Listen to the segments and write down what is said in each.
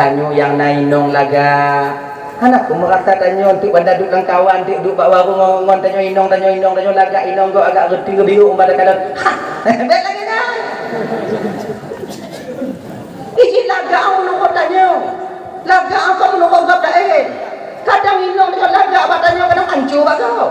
tanyo yang nainong laga anak ku merata tanyo untuk pada duk lang kawan duk bak warung ngon tanyo inong laga inong go agak reti ke biru pada kadang bet lagi dah iji laga au nu tanyo laga apa nu kau gap dah kadang inong tanyo laga bak tanyo kadang hancur bak kau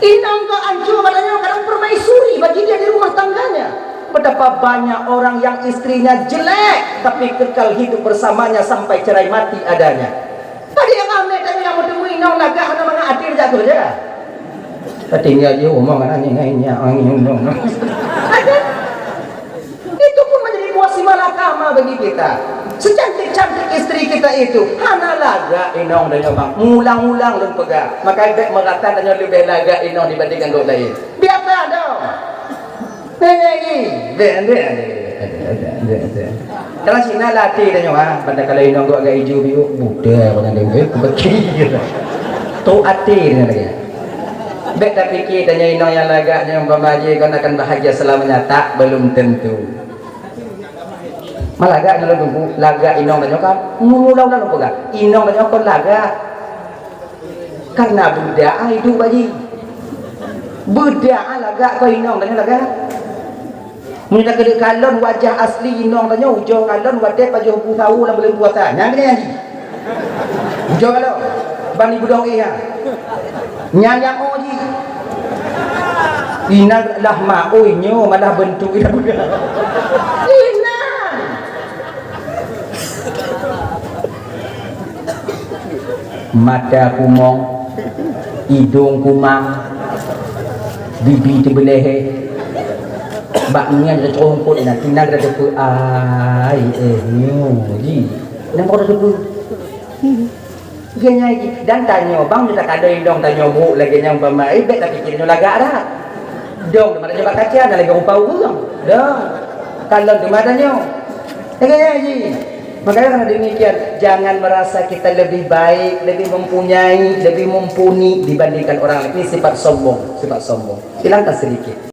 inong go hancur bak tanyo kadang permaisuri bagi dia di rumah tangganya. Betapa banyak orang yang istrinya jelek tapi kekal hidup bersamanya sampai cerai mati adanya. Tadi yang ambil tadi yang bertemu inong laga mana adir jatuh je. Tinggal je rumah mana ngainya angin inong. Itu pun menjadi muasimah bagi kita. Secantik-cantik istri kita itu hana laga inong dan bang ngulang-ulang dan pegang. Maka dek merata dan lebih laga inong dibandingkan dok lain. Biasa dong. Kalau Cina latih dan nyawa, pada kalau inong gua agak hijau biru, muda orang yang berkir, tu hati dengan lagi. Baik tak fikir tanya inong yang lagaknya umpamaji kau akan bahagia selamanya, tak belum tentu. Malaga kalau tunggu laga inong dan nyawa, mulau lalu pegang inong dan nyawa kau laga, karena budaya itu baji, budaya laga kau inong dan laga. Mula kena kalon wajah asli inong tanya hujung kalon wadai pajuh pu tahu lah boleh buatan yang kena nyanyi hujung kalon bani budong iya nyanyi oji ina lah ma'oi nyo malah bentuk ina budak ina mata kumong hidung kumang bibi terbelehe baknya ada trompet nak tinang ada tu ai nyo ji nang kau tu genya dan tanya bang kita kada indong tanya bu lagi yang pamai bet tak fikir nyo laga dah dong mana coba kaca ada lagi rupa urang dong kalau tu mana nyo genya ji makanya karena demikian jangan merasa kita lebih baik lebih mempunyai lebih mumpuni dibandingkan orang lain. Ini sifat sombong hilangkan sedikit.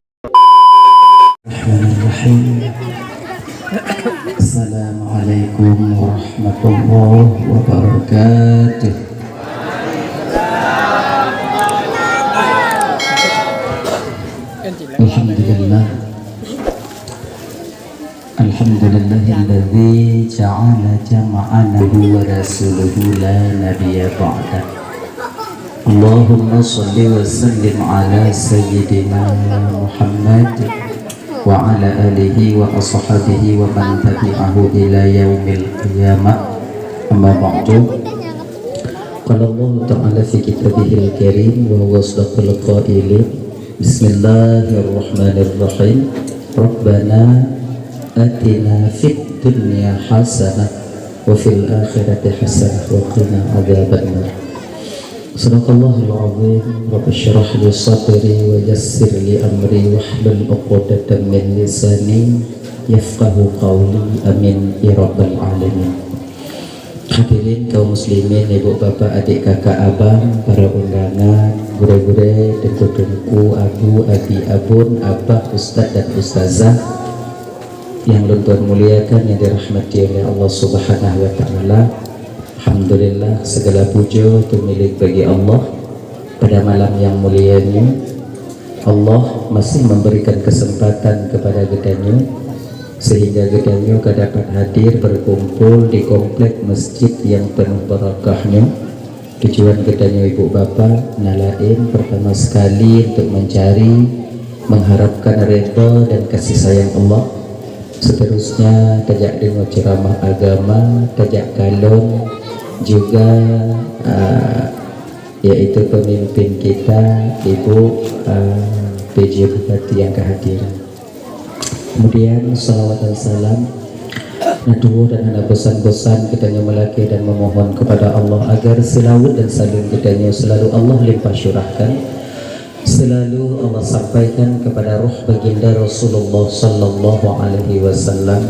Assalamualaikum warahmatullahi wabarakatuh. Alhamdulillahilladzi ja'ala jama'anahu wa rasuluhu la nabiyya ba'da. Allahumma salli wa sallim ala sayyidina Muhammad wa ala alihi wa ashabihi wa man tabi'ahu ila yaumil qiyamah. Amma ba'du. Qala Allah ta'ala fi kitabihil karim wa huwa asdaqul qailin. Bismillahirrahmanirrahim. Rabbana atina fid dunya hasanah wa fil akhirati hasanah wa qina adzabannar. Sadaqallahul azim. Rabbi shrah li sadri wa yassir li amri wahlul 'uqdatam min lisani yafqahu qawli. Amin ya rabbal alamin. Hadirin kaum muslimin, ibu bapak, adik kakak abang, para undangan, guru-guru, dengku-dengku, abu, abi, abun, abah, ustaz dan ustazah yang Tuhan muliakan, yang dirahmati oleh Allah Subhanahu wa taala. Alhamdulillah, segala puja itu milik bagi Allah. Pada malam yang mulia ini Allah masih memberikan kesempatan kepada gedanyu sehingga gedanyu dapat hadir berkumpul di komplek masjid yang penuh barakahnya. Tujuan gedanyu ibu bapa nalain pertama sekali untuk mencari mengharapkan redha dan kasih sayang Allah. Seterusnya tajak dengar ceramah agama, tajak kalon juga yaitu pemimpin kita Ibu PJ Bupati yang kehadiran. Kemudian salawat dan salam naduo dan hana bosan-bosan kitanya melaki dan memohon kepada Allah agar selawat dan salim kitanya selalu Allah limpah syurahkan, selalu Allah sampaikan kepada ruh baginda Rasulullah sallallahu alaihi wasallam,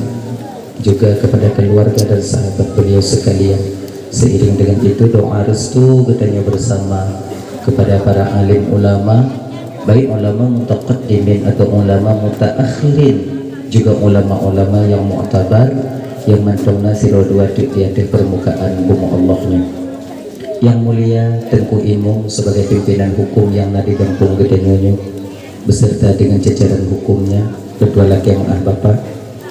juga kepada keluarga dan sahabat beliau sekalian. Seiring dengan itu doa restu katanya bersama kepada para alim ulama, baik ulama mutaqaddimin atau ulama mutaakhirin, juga ulama-ulama yang mu'tabar, yang mantongna siro dua di atas permukaan bumi Allahnya. Yang mulia Tengku Imung sebagai pimpinan hukum yang nadi Kampung Gede Nyonyo beserta dengan jajaran hukumnya, kedua laki yang bapak.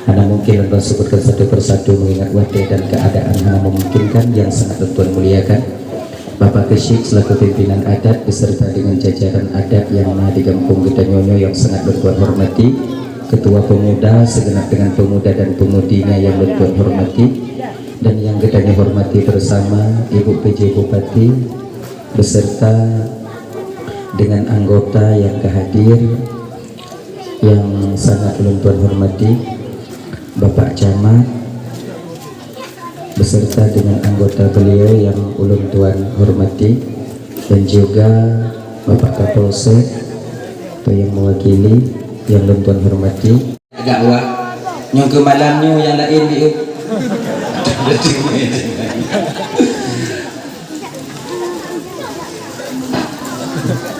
Hana mungkin untuk sebutkan satu persatu mengingat wate dan keadaan hana memungkinkan yang sangat Tuan muliakan. Bapak Kesyik selaku pimpinan adat beserta dengan jajaran adat yang nadi Kampung Gede Nyonyo yang sangat Tuan hormati. Ketua pemuda segenap dengan pemuda dan pemudinya yang Tuan hormati. Dan yang kita hormati bersama Ibu PJ Bupati beserta dengan anggota yang hadir yang sangat ulun tuan hormati, Bapak Camat beserta dengan anggota beliau yang ulun tuan hormati, dan juga Bapak Kapolsek atau yang mewakili yang ulun tuan hormati. Agak wah nyong ke malamnya yang lain di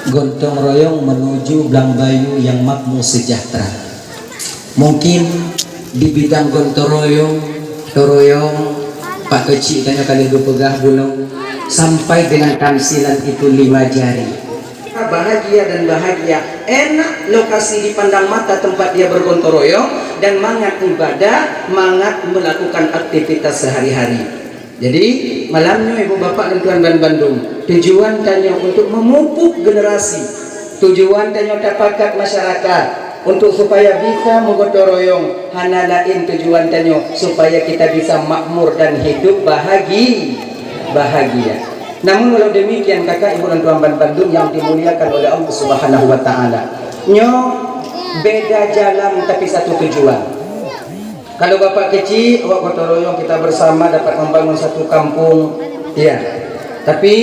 Gontong royong menuju Blangbayu yang makmur sejahtera. Mungkin di bidang gontong royong Pak Kecik tanya kali pegah bulung sampai dengan kansilan itu 5 jari. Bahagia dan bahagia, enak lokasi dipandang mata tempat dia bergontong royong dan mangat ibadah, mangat melakukan aktivitas sehari-hari. Jadi malamnya ibu bapak dan tuan dan Bandung, tujuan tanya untuk memupuk generasi, tujuan tanya tapakat masyarakat untuk supaya bisa menggotong royong, hana lain tujuan tanya supaya kita bisa makmur dan hidup bahagia. Namun walau demikian kakak ibu dan tuan Bandung yang dimuliakan oleh Allah Subhanahu wa taala, nyo beda jalan tapi satu tujuan. Kalau bapak kecil awak gotong royong kita bersama dapat membangun satu kampung, ya. Tapi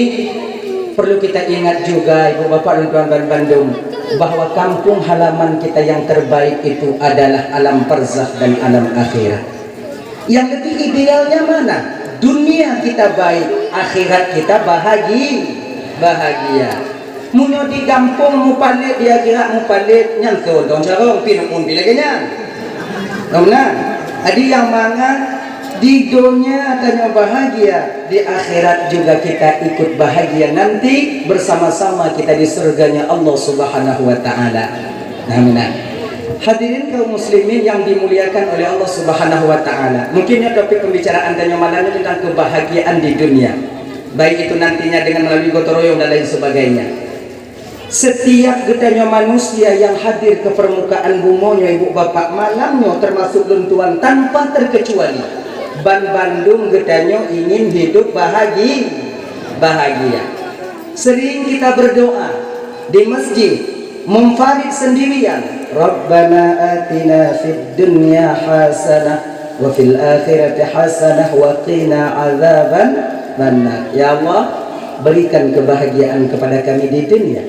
perlu kita ingat juga ibu bapak dan tuan Bandung bahwa kampung halaman kita yang terbaik itu adalah alam barzakh dan alam akhirat. Yang lebih idealnya mana? Dunia kita baik, akhirat kita bahagia. Munyo di kampung mu palit, di akhirat mu palit, nyang ke dong carong pin pun bila kenyan. Nah, ada yang mangan di dunia tanya bahagia, di akhirat juga kita ikut bahagia nanti bersama-sama kita di surganya Allah Subhanahu wa taala. Amin. Hadirin kaum muslimin yang dimuliakan oleh Allah Subhanahu wa taala. Mungkinnya topik pembicaraan tanya malam ini tentang kebahagiaan di dunia. Baik itu nantinya dengan melalui gotong royong dan lain sebagainya. Setiap getanya manusia yang hadir ke permukaan bumonya ibu bapak malamnya termasuk lentuan tanpa terkecuali. Bandung getanya ingin hidup bahagia. Sering kita berdoa di masjid, munfarid sendirian. Rabbana atina fid dunya hasanah wa fil akhirati hasanah wa qina azaban bannar. Ya Allah, berikan kebahagiaan kepada kami di dunia,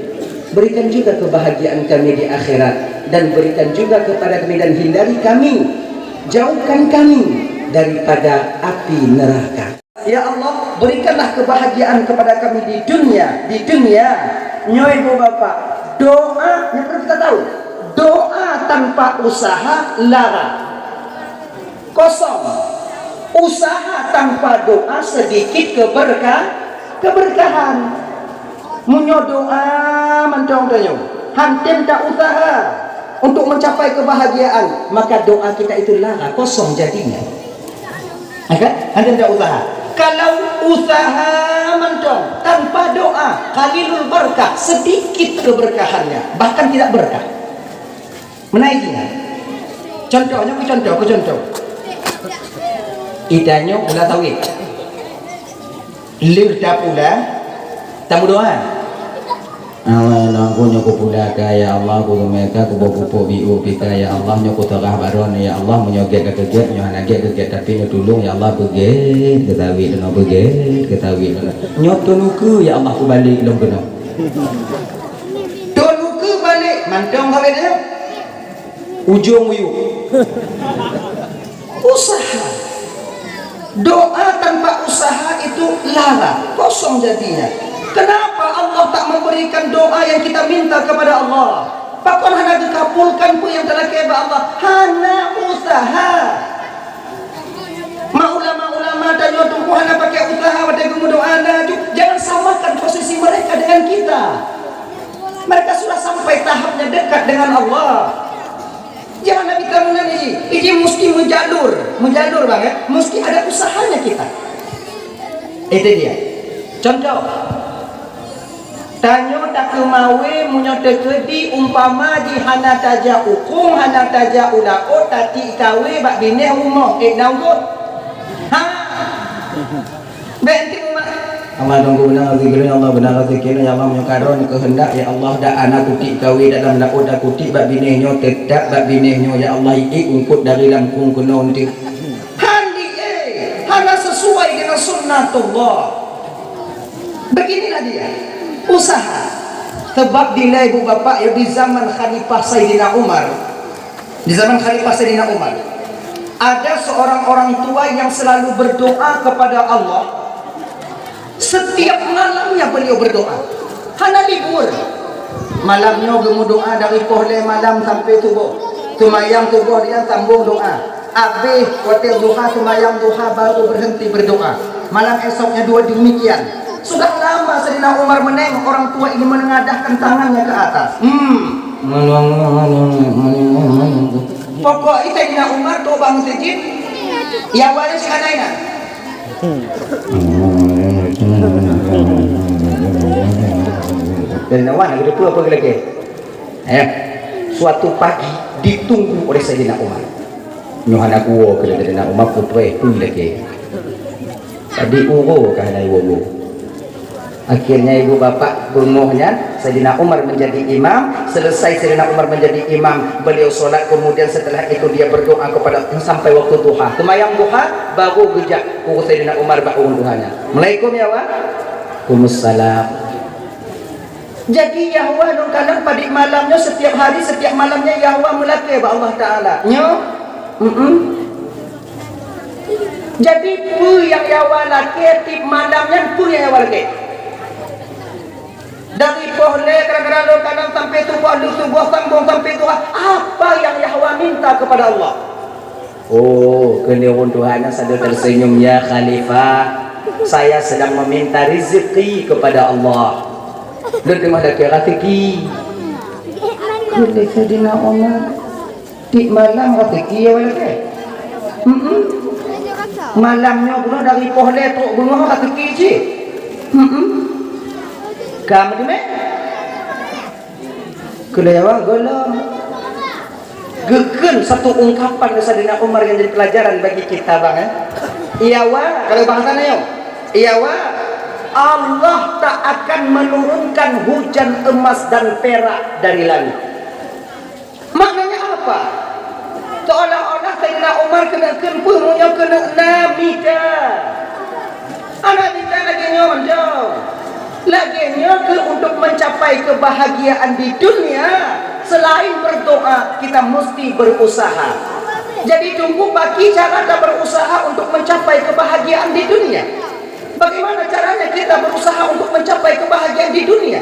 berikan juga kebahagiaan kami di akhirat, dan berikan juga kepada kami dan hindari kami, jauhkan kami daripada api neraka. Ya Allah, berikanlah kebahagiaan kepada kami di dunia. Nyoy ibu bapak, doa yang perlu kita tahu, doa tanpa usaha lara, kosong. Usaha tanpa doa sedikit keberkahan. Munyo doa mantong tanyo, hantim tak usaha untuk mencapai kebahagiaan, maka doa kita itu lara, kosong jadinya. Hantim tak usaha. Kalau usaha mantong tanpa doa, qalilul berkah, sedikit keberkahannya, bahkan tidak berkah. Menaiknya. Contohnya contoh. Idanya pula tauhid. Lirda pula tamu doa. Aku nyoko pula ya Allah, aku mereka aku bawa biu pika ya Allah, nyoko terah baron ya Allah, menyoget keget nyohana keget tapi nyotulung ya Allah beget ketawi dan beget ketawi nyotunuku ya Allah aku balik long kena. Tunuku balik mantong kawin ujung uyuk. Usaha, doa tanpa usaha itu lara, kosong jadinya. Kenapa Allah tak memberikan doa yang kita minta kepada Allah? Pakon hana dikabulkan pun yang telah keba Allah, hana usaha. sampai tahapnya dekat dengan Allah. Jangan kita menangis. Ini mesti menjalur bang ya. Mesti ada usahanya kita. Itu dia. Contoh. Tanyo tak kemawe munyo tekedi umpama di hana taja ukung hana taja ulao tati kawe bak bine umah nanggut. Ha. Benti umah. Allah tunggu benar zikir Allah benar zikir ya Allah menyokaron kehendak ya Allah dak anak kuti kawe dalam lao dak kuti bak bine nyo tedak bak bine nyo ya Allah iki ungkut dari langkung kuno nanti. Handi hana sesuai dengan sunnatullah. Beginilah dia. Usaha sebab dina ibu bapak ya di zaman Khalifah Sayyidina Umar ada seorang orang tua yang selalu berdoa kepada Allah. Setiap malamnya beliau berdoa hana libur malamnya gemu doa dari pohle malam sampai subuh tumayang subuh dia sambung doa habis hotel duha tumayang duha baru berhenti berdoa malam esoknya dua demikian. Sudah lama Sayyidina Umar menengok orang tua ini menengadahkan tangannya ke atas. Pokoknya Sayyidina Umar tu bang sejid. Ya wala si kanaina. Dan nawan ada apa lagi? Suatu pagi ditunggu oleh Sayyidina Umar. Nyohana kuwo ke Sayyidina Umar putwe pun lagi. Tadi uwo kahana iwo. Akhirnya ibu bapak bungguhnya Sayyidina Umar menjadi imam. Selesai Sayyidina Umar menjadi imam, beliau sholat. Kemudian setelah itu dia berdoa kepada sampai waktu duha. Kemayang duha baru gejak Sayyidina Umar bangun duhanya. Assalamualaikum ya wa. Waalaikumsalam. Jadi Yahwa dong kadang pada malamnya setiap hari setiap malamnya Yahwa melaki ba Allah Taala. Nyo. Jadi pu yang Yahwa laki tip malamnya pu yang Yahwa laki. Dari pohle kadang-kadang kadang sampai subuh sambung sampai duha. Apa yang Yahwa minta kepada Allah? Oh, keniun Tuhan sadar tersenyum ya Khalifah. Saya sedang meminta rezeki kepada Allah. Dan terima kasih rezeki. Kule Sayyidina Umar. Di malam rezeki ya wala. Malamnya bunuh dari pohle tu bunuh rezeki je. Kamu tu meh? Kelewa golong. Gegen satu ungkapan Sayyidina Umar yang jadi pelajaran bagi kita bang. Iyawa kalau bahasanya yo. Iyawa Allah tak akan menurunkan hujan emas dan perak dari langit. Maknanya apa? Seolah-olah Sayyidina Umar kena kempunya kena nabida. Anak kita lagi nyonjol. Laginya untuk mencapai kebahagiaan di dunia selain berdoa kita mesti berusaha. Jadi tunggu bagi cara kita berusaha untuk mencapai kebahagiaan di dunia. Bagaimana caranya kita berusaha untuk mencapai kebahagiaan di dunia?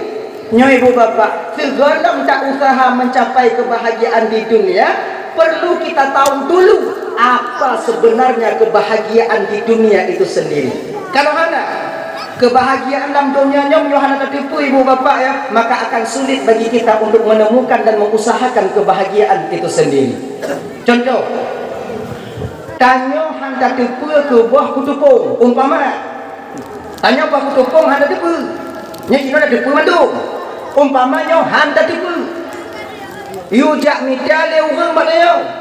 Nyo ibu bapak, segala tak usaha mencapai kebahagiaan di dunia, perlu kita tahu dulu apa sebenarnya kebahagiaan di dunia itu sendiri. Kalau hana kebahagiaan dalam dunianya Yohana tertipu ibu bapak ya, maka akan sulit bagi kita untuk menemukan dan mengusahakan kebahagiaan itu sendiri. Contoh, tanyo handa tipu ke buah kutupung, umpama tanyo buah kutupung handa tipu, nya ino ada tipu mandung, umpamanya handa tipu, yujak midale urang banayo.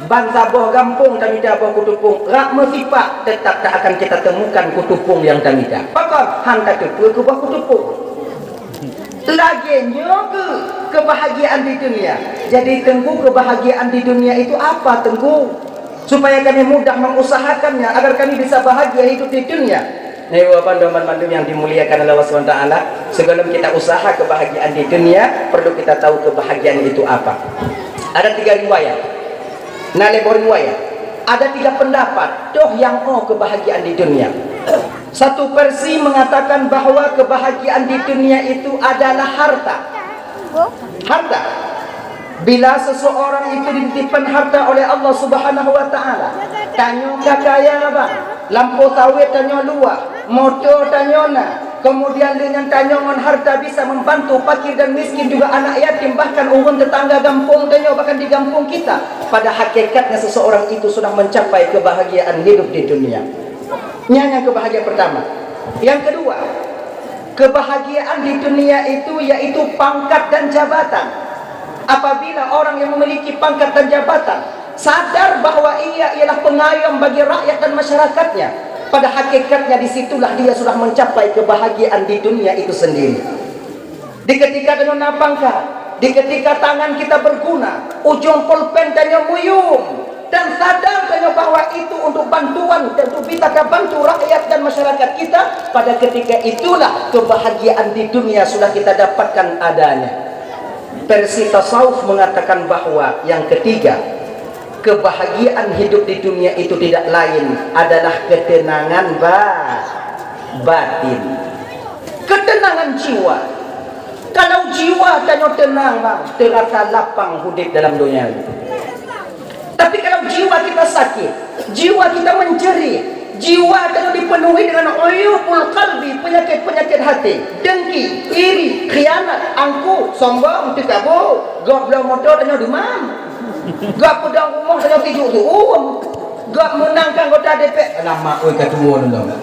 Bangsa boh gampung tamida boh kutupung rak mesifat tetap tak akan kita temukan kutupung yang tamida. Pakar hantar tu ke boh kutupung. Laginya kebahagiaan di dunia. Jadi tengku kebahagiaan di dunia itu apa tengku? Supaya kami mudah mengusahakannya agar kami bisa bahagia hidup di dunia. Nih bapak teman-teman yang dimuliakan oleh Allah SWT, sebelum kita usaha kebahagiaan di dunia, perlu kita tahu kebahagiaan itu apa. Ada 3 riwayat. Nalebor riwayat ada 3 pendapat doh yang kebahagiaan di dunia. Satu versi mengatakan bahwa kebahagiaan di dunia itu adalah harta. Bila seseorang itu dititipkan harta oleh Allah Subhanahu wa taala, tanyo kakaya bang, lampu sawit tanyo luah, motor tanyo na, Kemudian dengan tanyangan harta bisa membantu fakir dan miskin, juga anak yatim, bahkan urun tetangga kampung dan bahkan di kampung kita. Pada hakikatnya seseorang itu sudah mencapai kebahagiaan hidup di dunia. Yang kebahagiaan pertama. Yang kedua, kebahagiaan di dunia itu yaitu pangkat dan jabatan. Apabila orang yang memiliki pangkat dan jabatan sadar bahwa ia ialah pengayom bagi rakyat dan masyarakatnya, pada hakikatnya disitulah dia sudah mencapai kebahagiaan di dunia itu sendiri. Di ketika dengan pangkat, di ketika tangan kita berguna, ujung pulpen tanya muyung, dan sadar tanya bahwa itu untuk bantuan dan untuk kita bantu rakyat dan masyarakat kita, pada ketika itulah kebahagiaan di dunia sudah kita dapatkan adanya. Versi tasawuf mengatakan bahwa yang ketiga, kebahagiaan hidup di dunia itu tidak lain adalah ketenangan batin, ketenangan jiwa. Kalau jiwa tanya tenang bang, terasa lapang hidup dalam dunia itu. Tapi kalau jiwa kita sakit, jiwa kita menjerit, jiwa tanya dipenuhi dengan uyubul qalbi, penyakit-penyakit hati, dengki, iri, khianat, angku, sombong, tikabur, goblok motor tanya demam, gak pedang rumah tanya tijuk tu, gak menangkan kota DPR. Lama oi ketua dulu.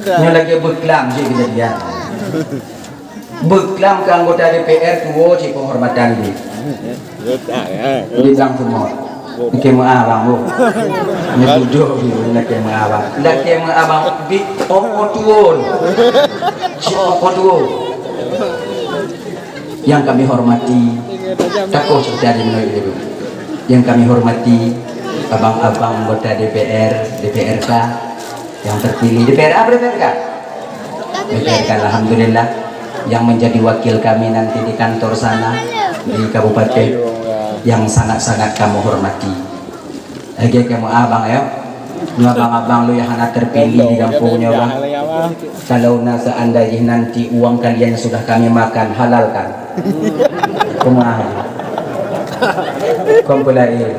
Yang lagi berkelam je kejadian. Berkelam ke anggota DPR tua si penghormatan dia. Dia bilang semua. Nak abang bu. Ni duduk dia nak abang. Nak abang bi tuan. Siapa tua? Yang kami hormati, takut cerita dulu. Yang kami hormati abang-abang anggota DPR, DPRK yang terpilih. DPR apa DPRK? DPRK alhamdulillah yang menjadi wakil kami nanti di kantor sana di kabupaten, yang sangat-sangat kamu hormati. Lagi kamu abang ya, abang-abang lu yang anak terpilih di kampungnya bang. Kalau seandainya nanti uang kalian sudah kami makan, halalkan. Kumaha kumpulai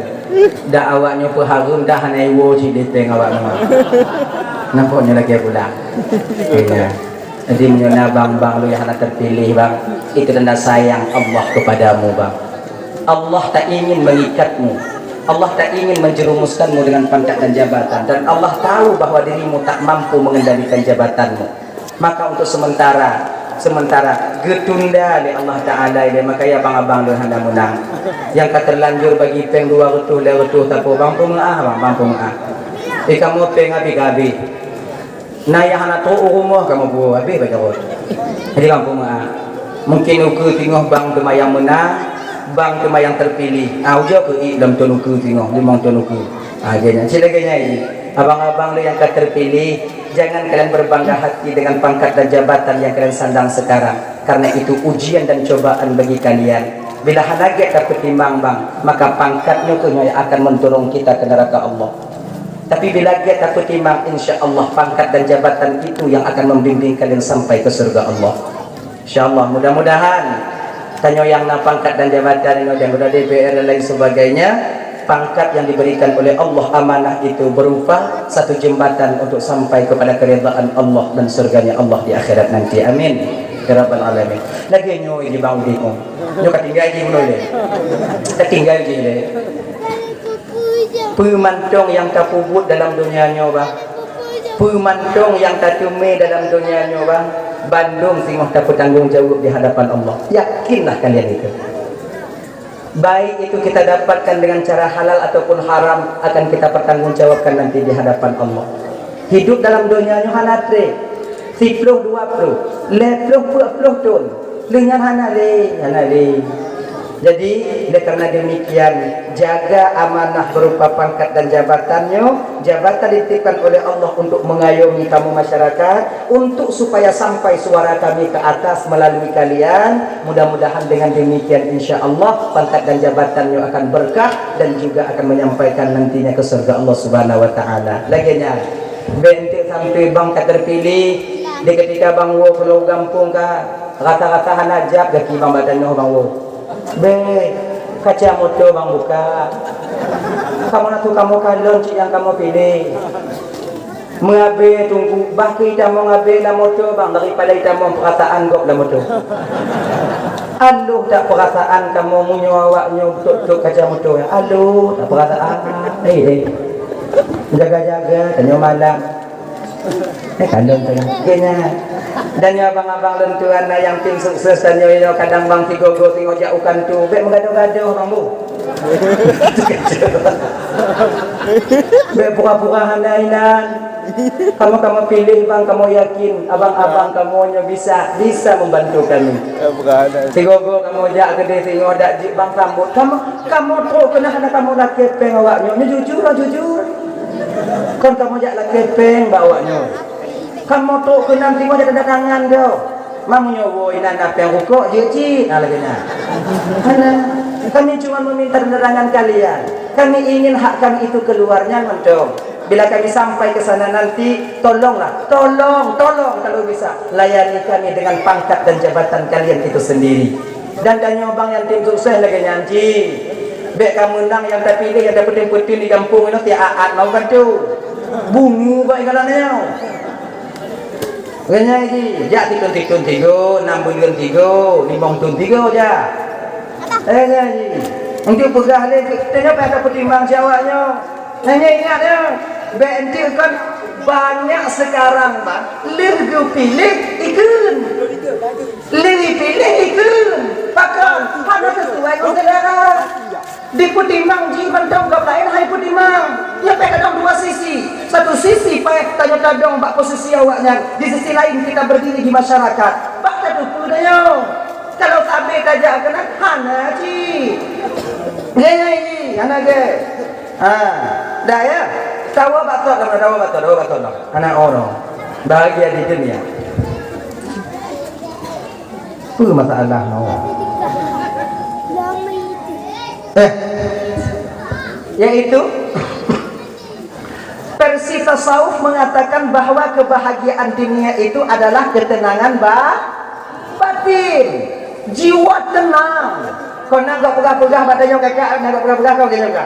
dah awaknya peharum dah hanai wo si deteng awaknya nampaknya lagi pula ya. Jadi menyona bang lu yang anak terpilih bang, itu tanda sayang Allah kepadamu bang. Allah tak ingin mengikatmu, Allah tak ingin menjerumuskanmu dengan pangkat dan jabatan, dan Allah tahu bahwa dirimu tak mampu mengendalikan jabatanmu. Maka untuk sementara getunda oleh Allah Ta'ala ini, maka ya bang-abang lu hendak menang. Yang terlanjur bagi peng 200 tak apa bang pengaah bang, bang pengaah. Kamu peng abi-abi. Nah yang anak tu rumah kamu buat abi baca rot. Jadi bang pengaah. Mungkin uku tengok bang tema yang menang, bang tema yang terpilih. Ujo ke dalam tonu uku tengok, limang tonu uku. Gini, silakannya ini. Abang-abang lu yang terpilih, jangan kalian berbangga hati dengan pangkat dan jabatan yang kalian sandang sekarang, karena itu ujian dan cobaan bagi kalian. Bila hanaget dapat timbang bang, maka pangkatnya akan mendorong kita ke neraka Allah. Tapi bila kita dapat timbang, insya Allah pangkat dan jabatan itu yang akan membimbing kalian sampai ke surga Allah. Insya Allah, mudah-mudahan tanya yang pangkat dan jabatan yang udah DPR dan lain sebagainya, pangkat yang diberikan oleh Allah, amanah itu berupa satu jembatan untuk sampai kepada keridhaan Allah dan surganya Allah di akhirat nanti. Amin ya rabbal alamin. Lagi nyo ini bang udimo nyo katinggal je mulai katinggal je le pemantong yang terpubut dalam dunia nyo bang, pemantong yang tertume dalam dunia nyo bang, Bandung singgoh tak bertanggung jawab di hadapan Allah. Yakinlah kalian itu. Baik itu kita dapatkan dengan cara halal ataupun haram, akan kita pertanggungjawabkan nanti di hadapan Allah. Hidup dalam dunia nyo hanatre 10 20 40 tahun dengan hanale. Jadi karena demikian, jaga amanah berupa pangkat dan jabatannya. Jabatan dititipkan oleh Allah untuk mengayomi kamu masyarakat, untuk supaya sampai suara kami ke atas melalui kalian. Mudah-mudahan dengan demikian insya Allah pangkat dan jabatannya akan berkah dan juga akan menyampaikan nantinya ke surga Allah Subhanahu wa taala. Laginya bentik sampai bang terpilih di ketika bang wo kalau gampung ka rata-rata hanajab gaki bang badannya bang wo be kaca motor bang buka, kamu nak kamu kalon yang kamu pilih Mengabe tunggu baki kita mau ngabe la motor bang daripada kita mau perasaan gop la motor. Aduh tak perasaan kamu munyo awaknya untuk kaca motor. Aduh tak perasaan. Jaga-jaga tanya malam. Kandung tanya. Kena. Dan ya abang-abang lentuan yang tim sukses dan yo kadang bang tigo-go tingo jauhkan tu. Bek mengaduh-gaduh bang bu. Bek pura-pura handainan. Kamu pilih bang, kamu yakin abang-abang kamu bisa membantu kami. Tigo-go kamu jak gede tingo dak jik bang rambut. Kamu teruk kena kamu laki peng awaknya. Jujur lah jujur. Kon kamu jak laki peng bawaknya. Kamu teruk kena tingo dak tangan kau. Mamu nyowo inan apa yang rukuk je lagi na. Mana kami cuma meminta penerangan kalian. Kami ingin hak kami itu keluarnya mendong. Bila kami sampai ke sana nanti, tolonglah, tolong kalau bisa layani kami dengan pangkat dan jabatan kalian itu sendiri. Dan nyobang yang tim sukses lagi nyanyi. Bek kamu nang yang terpilih yang dapat putin di kampung itu tiap aat mau kan tu. Bungu kau ikalannya. Kayaknya ini, jak tikun tigo, 6 bulan tigo, 5 tahun tigo aja. Ini, untuk pegah lagi, tengok apa pertimbang jawabnya. Hanya ingat ya. BNT kan banyak sekarang bang pilih ikun bahkan ada sesuai dengan selera di putimang jiban dong gak lain hai putimang ya kadang dua sisi satu sisi pakai tanya dong bak posisi awaknya di sisi lain kita berdiri di masyarakat bak satu pudanya kalau tabe kaja kena hana ci gaya ini hana ge dah ya dawa batot anak orang bahagia di dunia. Masalah yaitu versi tasawuf mengatakan bahwa kebahagiaan dunia itu adalah ketenangan batin, jiwa tenang. Kau nak pegah-pegah badannya kakak, nak pegah-pegah kau kena.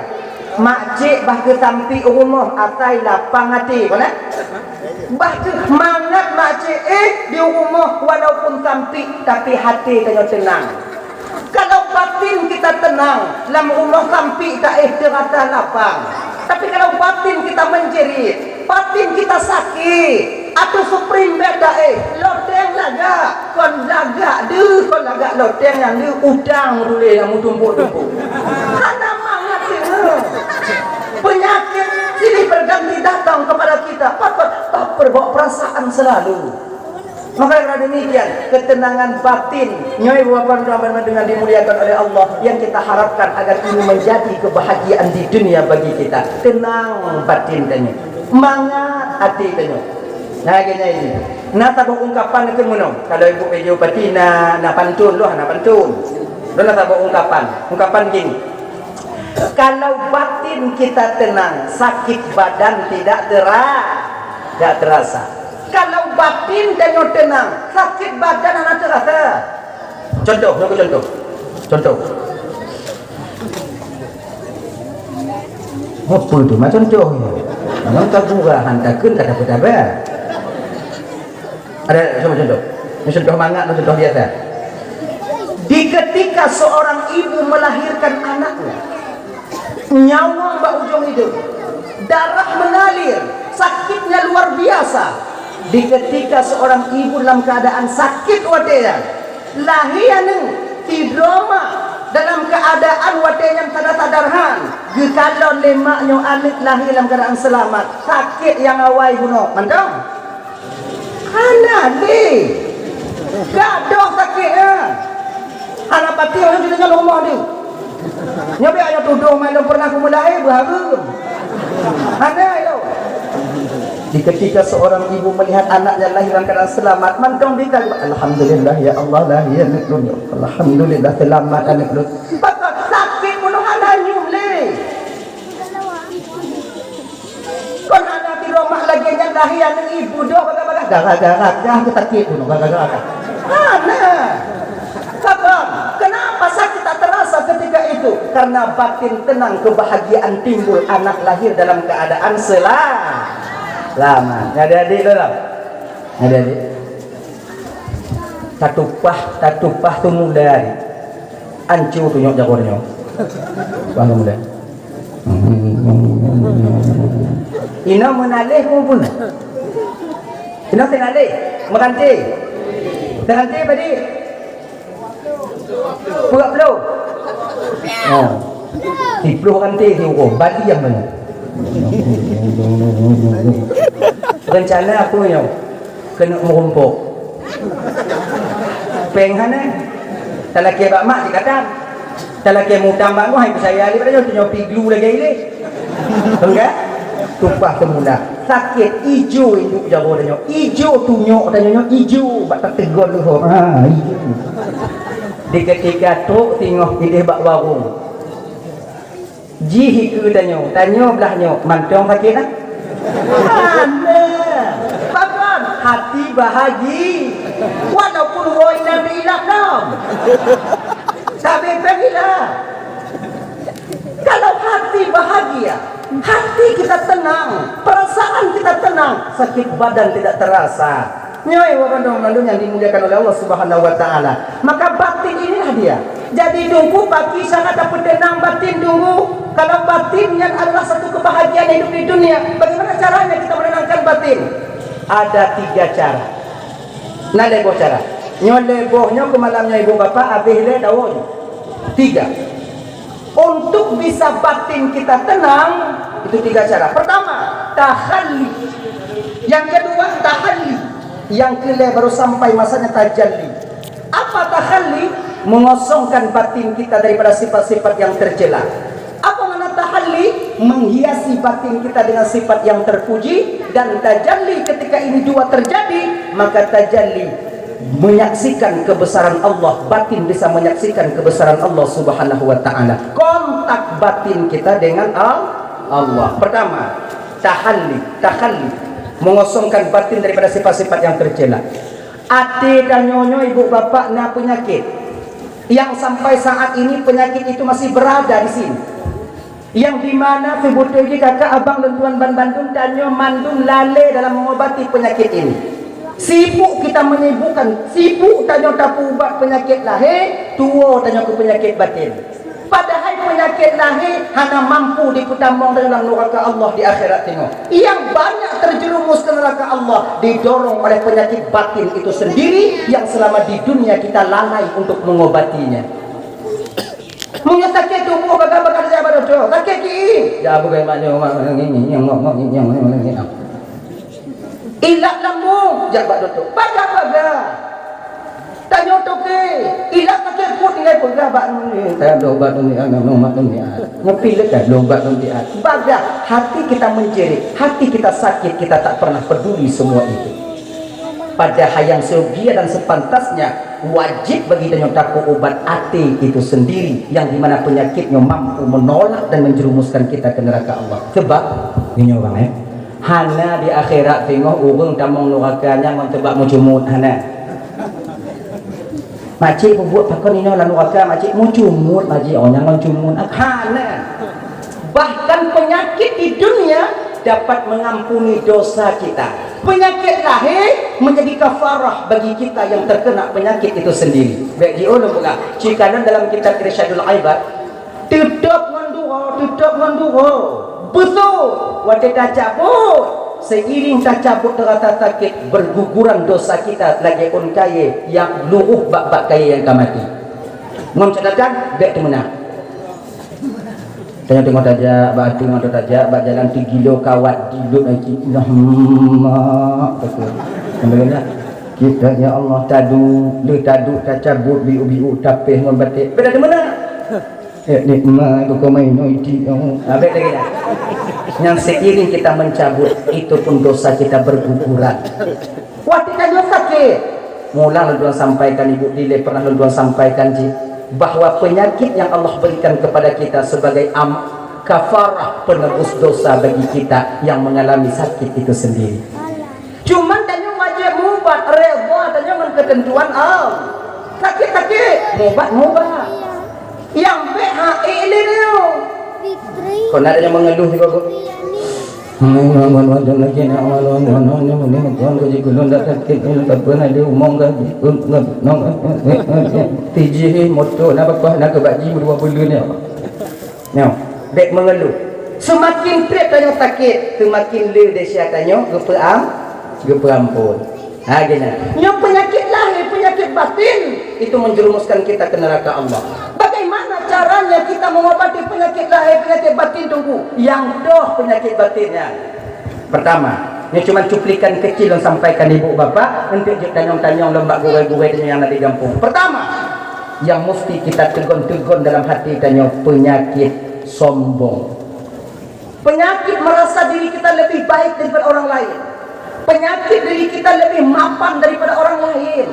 Makcik bahke sampi rumah atai lapang hati, mana? Bahke mangat makcik di rumah walaupun sampi tapi hati tengok tenang. Kalau batin kita tenang, dalam rumah sampi tak terasa lapang. Tapi kalau batin kita menjerit, batin kita sakit, atau supreme beda loteng laga, kon laga loteng yang dia udang dulu yang tumpuk-tumpuk. Karena mangat penyakit silih berganti datang kepada kita. Berbawa perasaan selalu. Maka karena demikian ketenangan batin nyoi bapak dengan dimuliakan oleh Allah yang kita harapkan agar ini menjadi kebahagiaan di dunia bagi kita. Tenang batin tanya, mangat hati tanya. Nah gini ini. Nah tabung ungkapan itu menung. Kalau ibu pejo patina na pantun loh, na pantun. Lo na tabung ungkapan gini. Kalau batin kita tenang, sakit badan tidak terasa. Kalau batin dan tenang, sakit badan anak terasa. Contoh. Apa itu? Macam contoh. Memang kaburahan takun kata betapa. Ada contoh. Contoh mangat, contoh biasa. Di ketika seorang ibu melahirkan anaknya, nyawa mbak ujung hidup, darah mengalir, sakitnya luar biasa. Di ketika seorang ibu dalam keadaan sakit watenya, lahianeng tidroma dalam keadaan watenya tada tadarhan, kalau lemaknya anak lahir dalam keadaan selamat, sakit yang awai guna, mantap. Ana ni, gadoh sakitnya. Anak pati orang kita dengan rumah dia. Nyabi ayat tudung malam pernah kumulai berharga. Ana itu. Di ketika seorang ibu melihat anaknya lahir dalam keadaan selamat, mantong dia alhamdulillah ya Allah lahir anak lu. Alhamdulillah selamat anak lu. Sakit mulut anaknya le. Kon anak di rumah lagi yang lahir anak ibu doh kata-kata gara-gara dah sakit pun gara-gara. Anak. Kenapa sakit tak terasa ketika itu? Karena batin tenang, kebahagiaan timbul, anak lahir dalam keadaan Lama. Ada adik tu lah. Ada adik. Tatupah tu muda. Ancu tu nyok jagonya. Wah muda. Ina menalih pun. Ina tenalih, meranti. Teranti tadi. Puak belum? Oh. Tipluh ranti tu kau, bagi yang mana? Rencana apa yang kena merumpuk? Penghana. Talaki bak mak dikatakan. Talaki mutang bak hai saya ni pada tu nyopi glue lagi ni. Enggak? Tupah semula. Sakit hijau induk jago dia. Hijau tunyok tanya hijau bak tak tegon tu. Ha, hijau. Di ketika tu tengok pilih bak warung. Ji hiku tanya belahnya mantong sakit ah? Mana? Bahkan hati bahagi. Walaupun woi nabi ilah dong. Sampai pergilah. Kalau hati bahagia, hati kita tenang, perasaan kita tenang, sakit badan tidak terasa. Nyoi warandong yang dimuliakan oleh Allah Subhanahu wa taala. Maka batin inilah dia. Jadi tunggu bagi sangat dapat tenang batin tunggu. Kalau batinnya adalah satu kebahagiaan hidup di dunia, bagaimana caranya kita menenangkan batin? Ada 3 cara. Nah, leboh cara. Nyolebohnya ke malamnya ibu bapa habis le dawon. 3. Untuk bisa batin kita tenang, itu 3 cara. Pertama, tahalli. Yang kedua, tahalli. Yang kelima baru sampai masanya tajalli. Apa tahalli? Mengosongkan batin kita daripada sifat-sifat yang tercela. Apa makna tahalli? Menghiasi batin kita dengan sifat yang terpuji. Dan tajalli, ketika ini dua terjadi, maka tajalli menyaksikan kebesaran Allah. Batin bisa menyaksikan kebesaran Allah Subhanahu wa ta'ala. Kontak batin kita dengan Allah. Pertama, tahalli. Mengosongkan batin daripada sifat-sifat yang tercela. Ade dan nyonyo ibu bapak na penyakit yang sampai saat ini penyakit itu masih berada di sini. Yang dimana sebutunya kakak abang dan tuan ban Bandung danyo mandung lale dalam mengobati penyakit ini. Sibuk kita menyibukkan, sibuk danyo tapu ubat penyakit lahir, tua danyo ke penyakit batin. Padahal penyakit lahir hanya mampu diputamong dalam neraka Allah di akhirat tengok. Yang banyak terjerumus ke neraka Allah didorong oleh penyakit batin itu sendiri yang selama di dunia kita lalai untuk mengobatinya. Mungkin sakit tubuh bagai-bagai saya pada tu. Sakit ki. Ya bukan banyak orang ini yang ilak lambung jabat tu. Bagai-bagai. Tanya tu ke, ilah pakai put nilai pun gabak ni. Tak ada obat ni, obat ni. Ngopi lekat obat ni. Bagai hati kita menjerit, hati kita sakit, kita tak pernah peduli semua itu. Padahal yang segia dan sepantasnya wajib bagi kita takut obat hati itu sendiri, yang dimana penyakitnya mampu menolak dan menjerumuskan kita ke neraka Allah. Sebab ini orang hana di akhirat tengok orang tamong nerakanya mentebak mujumut hana. Makcik buat pakon ini lalu neraka, makcik mujumut, makcik orang yang mujumut hana. Bahkan penyakit di dunia dapat mengampuni dosa kita. Penyakit lahir menjadi kafarah bagi kita yang terkena penyakit itu sendiri. Baik diulung pula. Jika dalam kitab Irsyadul Ibad, tutup mendura. Betul. Waktu dah cabut, seiring tak cabut terata sakit, berguguran dosa kita lagi on kaya yang luruh bak-bak kaya yang kamati. Ngom catatan, baik temenang. Tengok saja, batu tengok saja, bak jalan 3 kilo kawat hidup lagi. Alhamdulillah. Kita ya Allah tadu tak cabut biu tapih membatik. Beda di mana? Nikmat bukan main noiti. Abek lagi dah. Yang seiring kita mencabut itu pun dosa kita berguguran. Waktu kita sakit. Mula lalu sampaikan ibu Dile pernah lalu sampaikan bahwa penyakit yang Allah berikan kepada kita sebagai kafarah penebus dosa bagi kita yang mengalami sakit itu sendiri. Cuman tanya wajib mubat reba tanya dengan ketentuan sakit mubat yang BHI ini dia. Kau nak yang mengeluh juga. Ngon wajan lagi nak malu ngon ni ngon gaji gulun dak sakit ni tak pernah dia umong gaji nong tiji moto nak apa nak ke baji dua bulan ni. Nyo, dek mengeluh. Semakin perit tanya sakit, semakin le dia tanya gepeampun. Ha gini. Nyo penyakit lahir, penyakit batin itu menjerumuskan kita ke neraka Allah. Bagaimana caranya kita mengobati penyakit lahir, penyakit batin tunggu? Yang doh penyakit batinnya. Pertama, ini cuma cuplikan kecil yang sampaikan ibu bapa untuk tanyong-tanyong lembak gurai-gurai yang ada di kampung. Pertama, yang mesti kita tegon-tegon dalam hati tanyong penyakit sombong. Penyakit merasa diri kita lebih baik daripada orang lain. Penyakit diri kita lebih mapan daripada orang lain.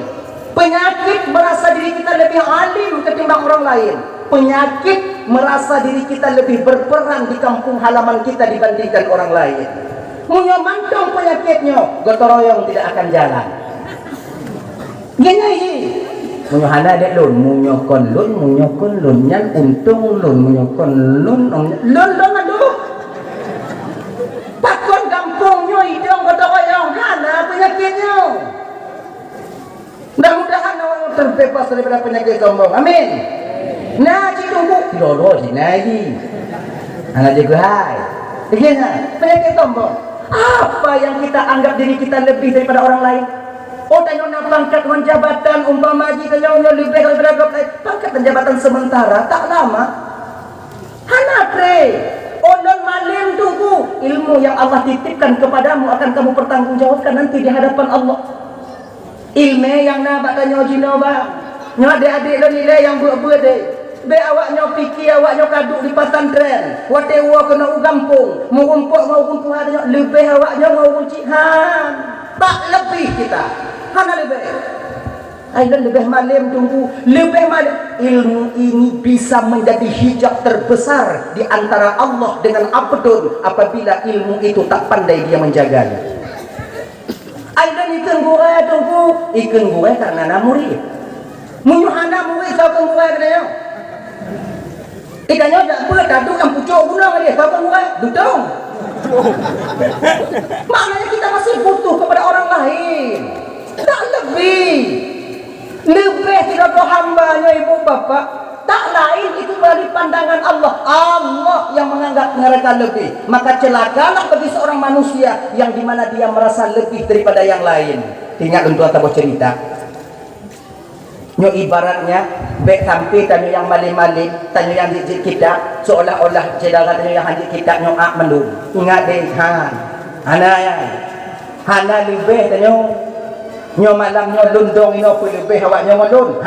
Penyakit merasa diri kita lebih alim ketimbang orang lain. Penyakit merasa diri kita lebih berperan di kampung halaman kita dibandingkan orang lain. Munyo mantong penyakitnya, gotong royong tidak akan jalan. Gini. Munyo hana dek lun, munyo kon lun, nyan untung lun, munyo kon lun aduh. Pakon kampungnya hidung gotong royong, hana penyakitnya. Mudah-mudahan orang terbebas daripada penyakit sombong. Amin. Nah, tunggu. Loro lagi. Anak jaga hai. Begini, penyakit sombong. Apa yang kita anggap diri kita lebih daripada orang lain? Oh, tanya nak pangkat dengan jabatan, umpama haji tanya lebih daripada orang lain. Pangkat dan jabatan sementara tak lama. Hana pre. Olon malim tunggu. Ilmu yang Allah titipkan kepadamu akan kamu pertanggungjawabkan nanti di hadapan Allah. Ilmu yang nak tanya jino ba. Nyo adik-adik lo nilai yang buat-buat deh. Be awaknya fikir awaknya kaduk di pesantren. Wate wa kena ugampung. Mau rumput ada lebih awaknya mau uncihan. Tak lebih kita. Hana lebih. Aidan lebih malam tunggu. Lebih malam. Ilmu ini bisa menjadi hijab terbesar di antara Allah dengan abdun apabila ilmu itu tak pandai dia menjaganya. Aidan ikan gurai tunggu. Ikan gurai karena namuri. Munyuhana murid siapa gurai kena yo. Ikannya tak boleh kaduk yang pucuk guna dia. Siapa gurai? Dudung. Maknanya kita masih butuh kepada orang lain. Tak lebih. Lebih tidak ada hambanya ibu bapa. Tak lain itu dari pandangan Allah. Allah yang menganggap mereka lebih. Maka celakalah bagi seorang manusia yang dimana dia merasa lebih daripada yang lain. Ingat untuk atau cerita. Nyo ibaratnya baik sampai tanya yang malim-malim, tanya yang dijik kita seolah-olah cedera tanya yang haji kita nyo ak mendung. Ingat deh hana yang hana lebih tanya nyo malam nyo lundong ino lebih awaknya ngalun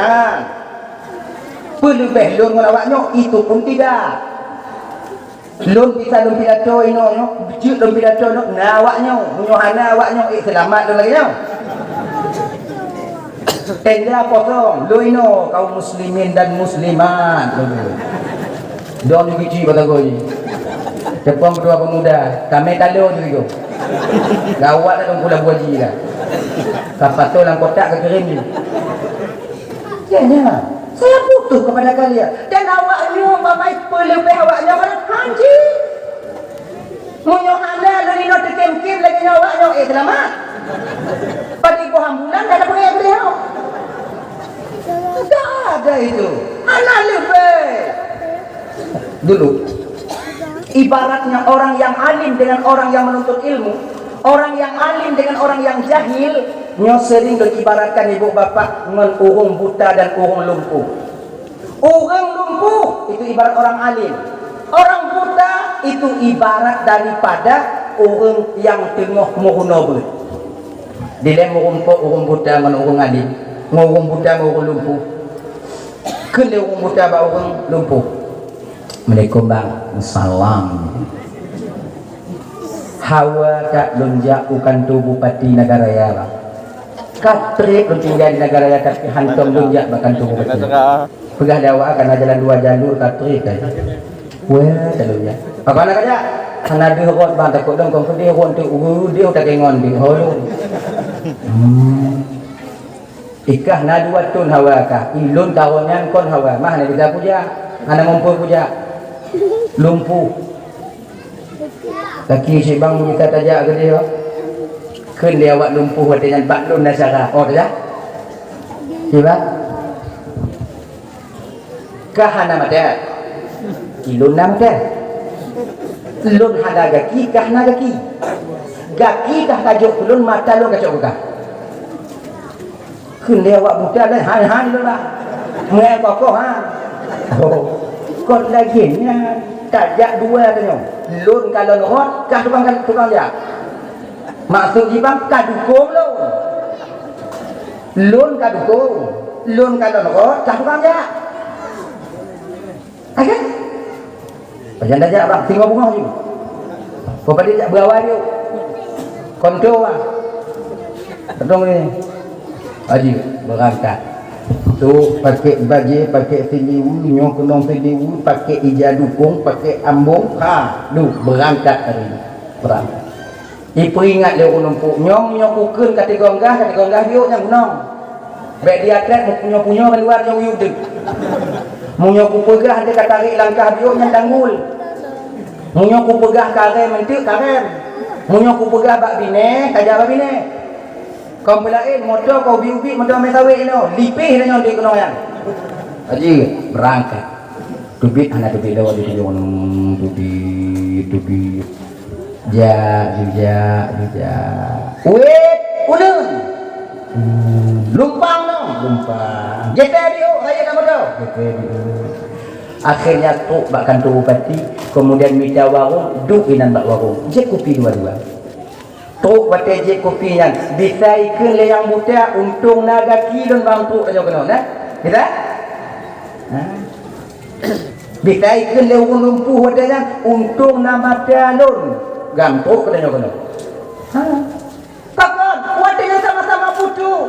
lebih lun ngon awaknya itu pun tidak lun bisa lun pidato ino nyo bejut lun pidato no na awaknya nyo hana awaknya selamat lun lagi nyo tenda kosong lu ino kaum muslimin dan muslimat don biji kata gue depan berdua pemuda kami talo juga gawat dalam pula buaji lah kapato lang kotak kekirim ni ya saya butuh kepada kalian dan awaknya mamai pelebih awaknya pada haji munyohana lu ino tekem-kem lagi awaknya selamat pada ibu hambulan dah ada pengen beliau. Tak ada itu. Anak lebih. Dulu ibaratnya orang yang alim dengan orang yang menuntut ilmu, orang yang alim dengan orang yang jahil, nyo sering diibaratkan ibu bapa dengan urung buta dan urung lumpuh. Urung lumpuh itu ibarat orang alim. Orang buta itu ibarat daripada orang yang tengah mohonobel. Dilem urung buta dengan urung alim. Ngurung buta ngurung lumpuh. Kena urung buta ba urung lumpuh. Assalamualaikum bang. Salam. Hawa tak lonjak bukan tubuh pati negara ya bang. Katrik tinggal di negara ya tapi hantam lonjak bahkan tubuh pati. Pegah dawa akan jalan dua jalur katrik kan. Wah jalurnya. Apa nak aja? Karena dia rot bang takut dong kau dia rot tu dia tak kengon di holu. Ikah na dua tun hawa kah ilun kawannya kon hawa mah nak kita puja anak ngumpul puja lumpuh Kaki si bang kita tajak ke dia. Kun dia awak lumpuh dengan baklun nasara. Oh dah. Siapa? Kahana mata. Kilun nama dah. Lun hada gaki kahana gaki. Gaki kah tajuk lun mata lun kacau buka. Kun dia awak buta dah han lun lah. Muai kokoh ha. Oh. Kau lagi ni tajak dua tanya. Lun kalau norot kah tukang dia. Maksud jibang kadukung lo. Lun kadukung. Lun kalau norot kah tukang dia. Ada? Jangan tajak bang, tinggal bunga je. Kau pada tak berawal dia. Kontrol lah. Tolong ni. Haji berangkat. Tu pakai baju, pakai siliwu, nyok kenong siliwu, pakai ija dukung, pakai ambung, berangkat hari ni. Berangkat. Iperingat dia numpuk nyong kukeun kata gonggah biuk yang gunong. Baik dia atlet punya kan luar jauh yuk. Munyo ku pegah dia tarik langkah biuk yang tanggul. Munyo ku pegah karem mentik karem. Munyo ku pegah bak bine, kajar bak bine. Kau belain motor kau biubi motor ambil sawit ni lipih dia di gunung yang. Haji berangkat. Tubit anak tubit lewat di gunung tubit. Ja. Wait, ulun. Lumpang. Jepeh dia raya nama dia. Akhirnya tu bakkan tu bupati, kemudian minta warung, duk inan bak warung. Je kopi dua-dua. Truk batai je kopi yang bisa ikan yang buta untung naga kilon bang truk aja kena nah bisa bisa ikan lewung lumpuh wadanya untung nama talon gam truk aja kena kapan wadanya sama-sama butuh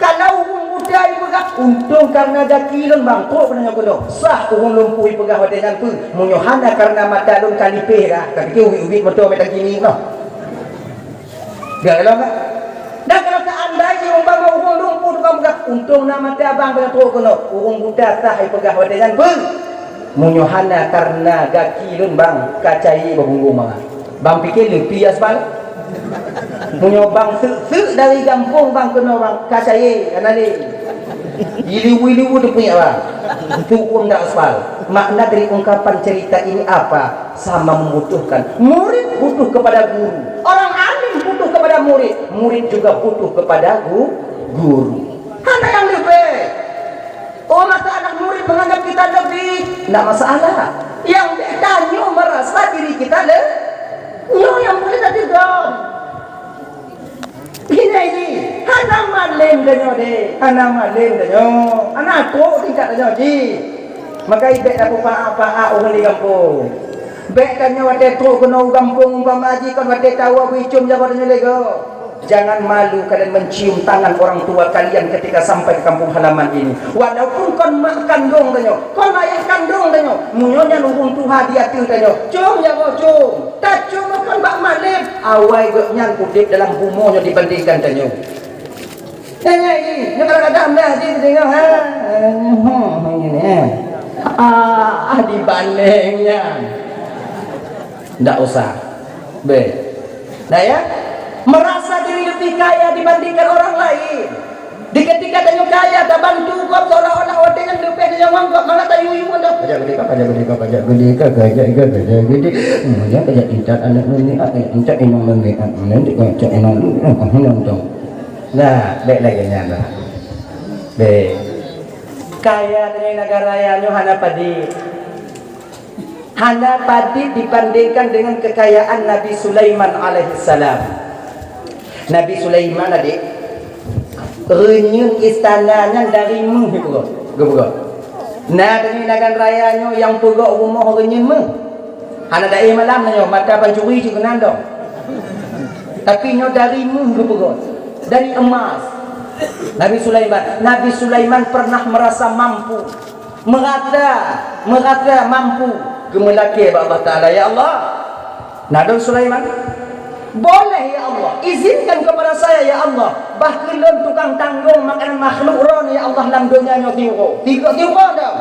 kalau buta ibu gak untung karena ada kilon bang truk aja kena sah urung lumpuh ibu gak wadanya pun munyohana karena mata talon kalipeh lah tapi ubi-ubi betul metang kini no. Dia kalau enggak dan kalau seandainya umpama urung lumpuh tukang pegah untung nama dia abang kena teruk kena urung budak sah pegah wadangan pun munyohana karena gaki lun bang kacai berbunggung bang pikir lebih asbal munyo bang sek dari kampung bang kena bang kacai ana ni iliwu dia punya bang hukum dak asbal makna dari ungkapan cerita ini apa sama membutuhkan murid butuh kepada guru orang butuh kepada murid juga butuh kepada guru. Mana yang lebih? Oh masa anak murid menganggap kita lebih, tidak masalah. Yang tanya merasa diri kita lebih, yang boleh tadi dong. Ini, anak malam denyo deh, anak malam denyo, anak tu tingkat denyo ji. Maka ibek aku apa orang di kampung. Baik tanya wadah truk kena kampung umpama haji kan wadah tahu aku icum jawabannya lego. Jangan malu kalian mencium tangan orang tua kalian ketika sampai ke kampung halaman ini. Walaupun kon mak kandung tanya, kon ayah kandung tanya, munyonya nunggung tuha dia tu tanya. Cium ya kau cium. Tak cium kon bak malim. Awai goknya kudip dalam bumonya dibandingkan tanya. Tanya ini, ni kadang-kadang dah dia tengok ha. Ini dibandingnya. Tak usah. Nah ya, merasa diri lebih kaya dibandingkan orang lain. Di ketika tanya kaya, tak bantu kau seolah-olah orang yang lebih dengan orang kau malah tak yuyu pun dah. Kajak gede. Kajak incat anak ni, incat inang ni, nanti kajak inang tu. Nah, baik lagi nyata. Baik. Kaya dengan negara yang hana padi. Hana padi dibandingkan dengan kekayaan Nabi Sulaiman alaihissalam. Nabi Sulaiman adik renyun istananya dari menghibur. Nah dengan nagan rayanya yang pegak rumah renyun meng. Hana dai malam nyo mata pancuri juga nandong. Tapi nyo dari menghibur. Dari emas. Nabi Sulaiman pernah merasa mampu. Merata mampu gemelaki Allah Ta'ala. Ya Allah, Nabi Sulaiman, boleh ya Allah, izinkan kepada saya ya Allah, bahkan tukang tanggung makanan makhluk ron ya Allah dalam dunia nya tiga dah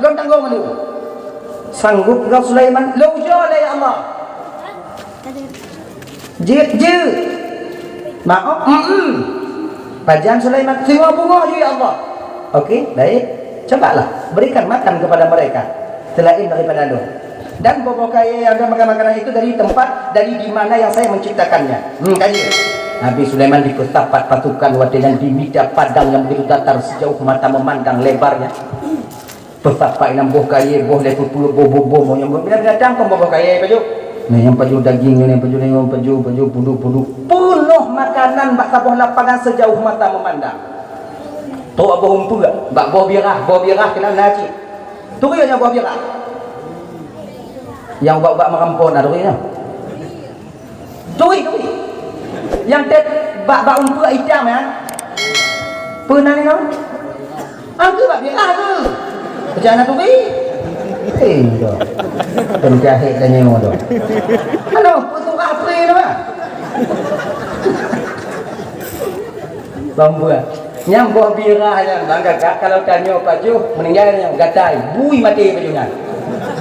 lon tanggung dulu. Sanggup kau Sulaiman? Lo jole ya Allah. Je. Maaf. Pajan Sulaiman semua bunga ya Allah. Okey, baik. Cobalah berikan makan kepada mereka selain daripada Nuh. Dan bobokai yang ada makanan itu dari tempat dari di mana yang saya menciptakannya. Kaji. Nabi Sulaiman diketapat pasukan wadinan di medan padang yang begitu datar sejauh mata memandang lebarnya. Betapa inam boh kaya boh lepas puluh boh mau yang binatang kau boh kaya baju. Nah yang baju daging yang baju bulu penuh makanan bak tabuh lapangan sejauh mata memandang. Tahu apa humpul tak? Bak buah birah kena naci. Tu yang buah birah. Yang bak merampon ada tu. Tu. Yang tet bak humpul hitam ya. Pernah ni kau? Aku bak birah tu. Macam mana tu? Dah. Penjahit tanya tu. Halo, putus apa tu? Bambu. Yang buah birah yang bangga kalau tanya baju meninggalnya gatai bui mati bajunya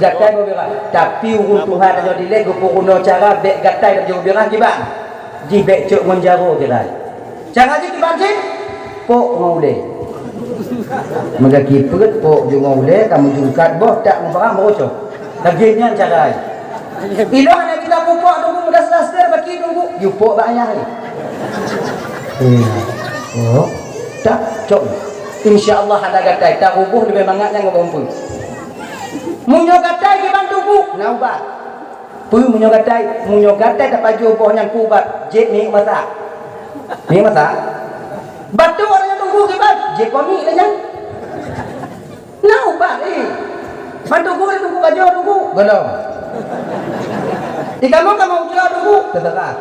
gatai buah birah tapi urun Tuhan ada di lego puruno cara bek gatai baju birah gimana di bek cuk menjaro kirai cara je dibancing pok ngaule megaki perut pok ju ngaule kamu jungkat boh tak membarang merocok laginya cara ilah nak kita pupuk tunggu mudah selesai bagi tunggu you pok bayar oh tak cok insyaallah ada gatai tak rubuh lebih mangatnya ngompol munyo gatai ke bantu bu naubat pu munyo gatai tak paju boh yang kubat je ni masa batu orang yang tunggu ke bat je komi lah naubat bantu bu tunggu baju tunggu belum di kamu ujar tunggu terserah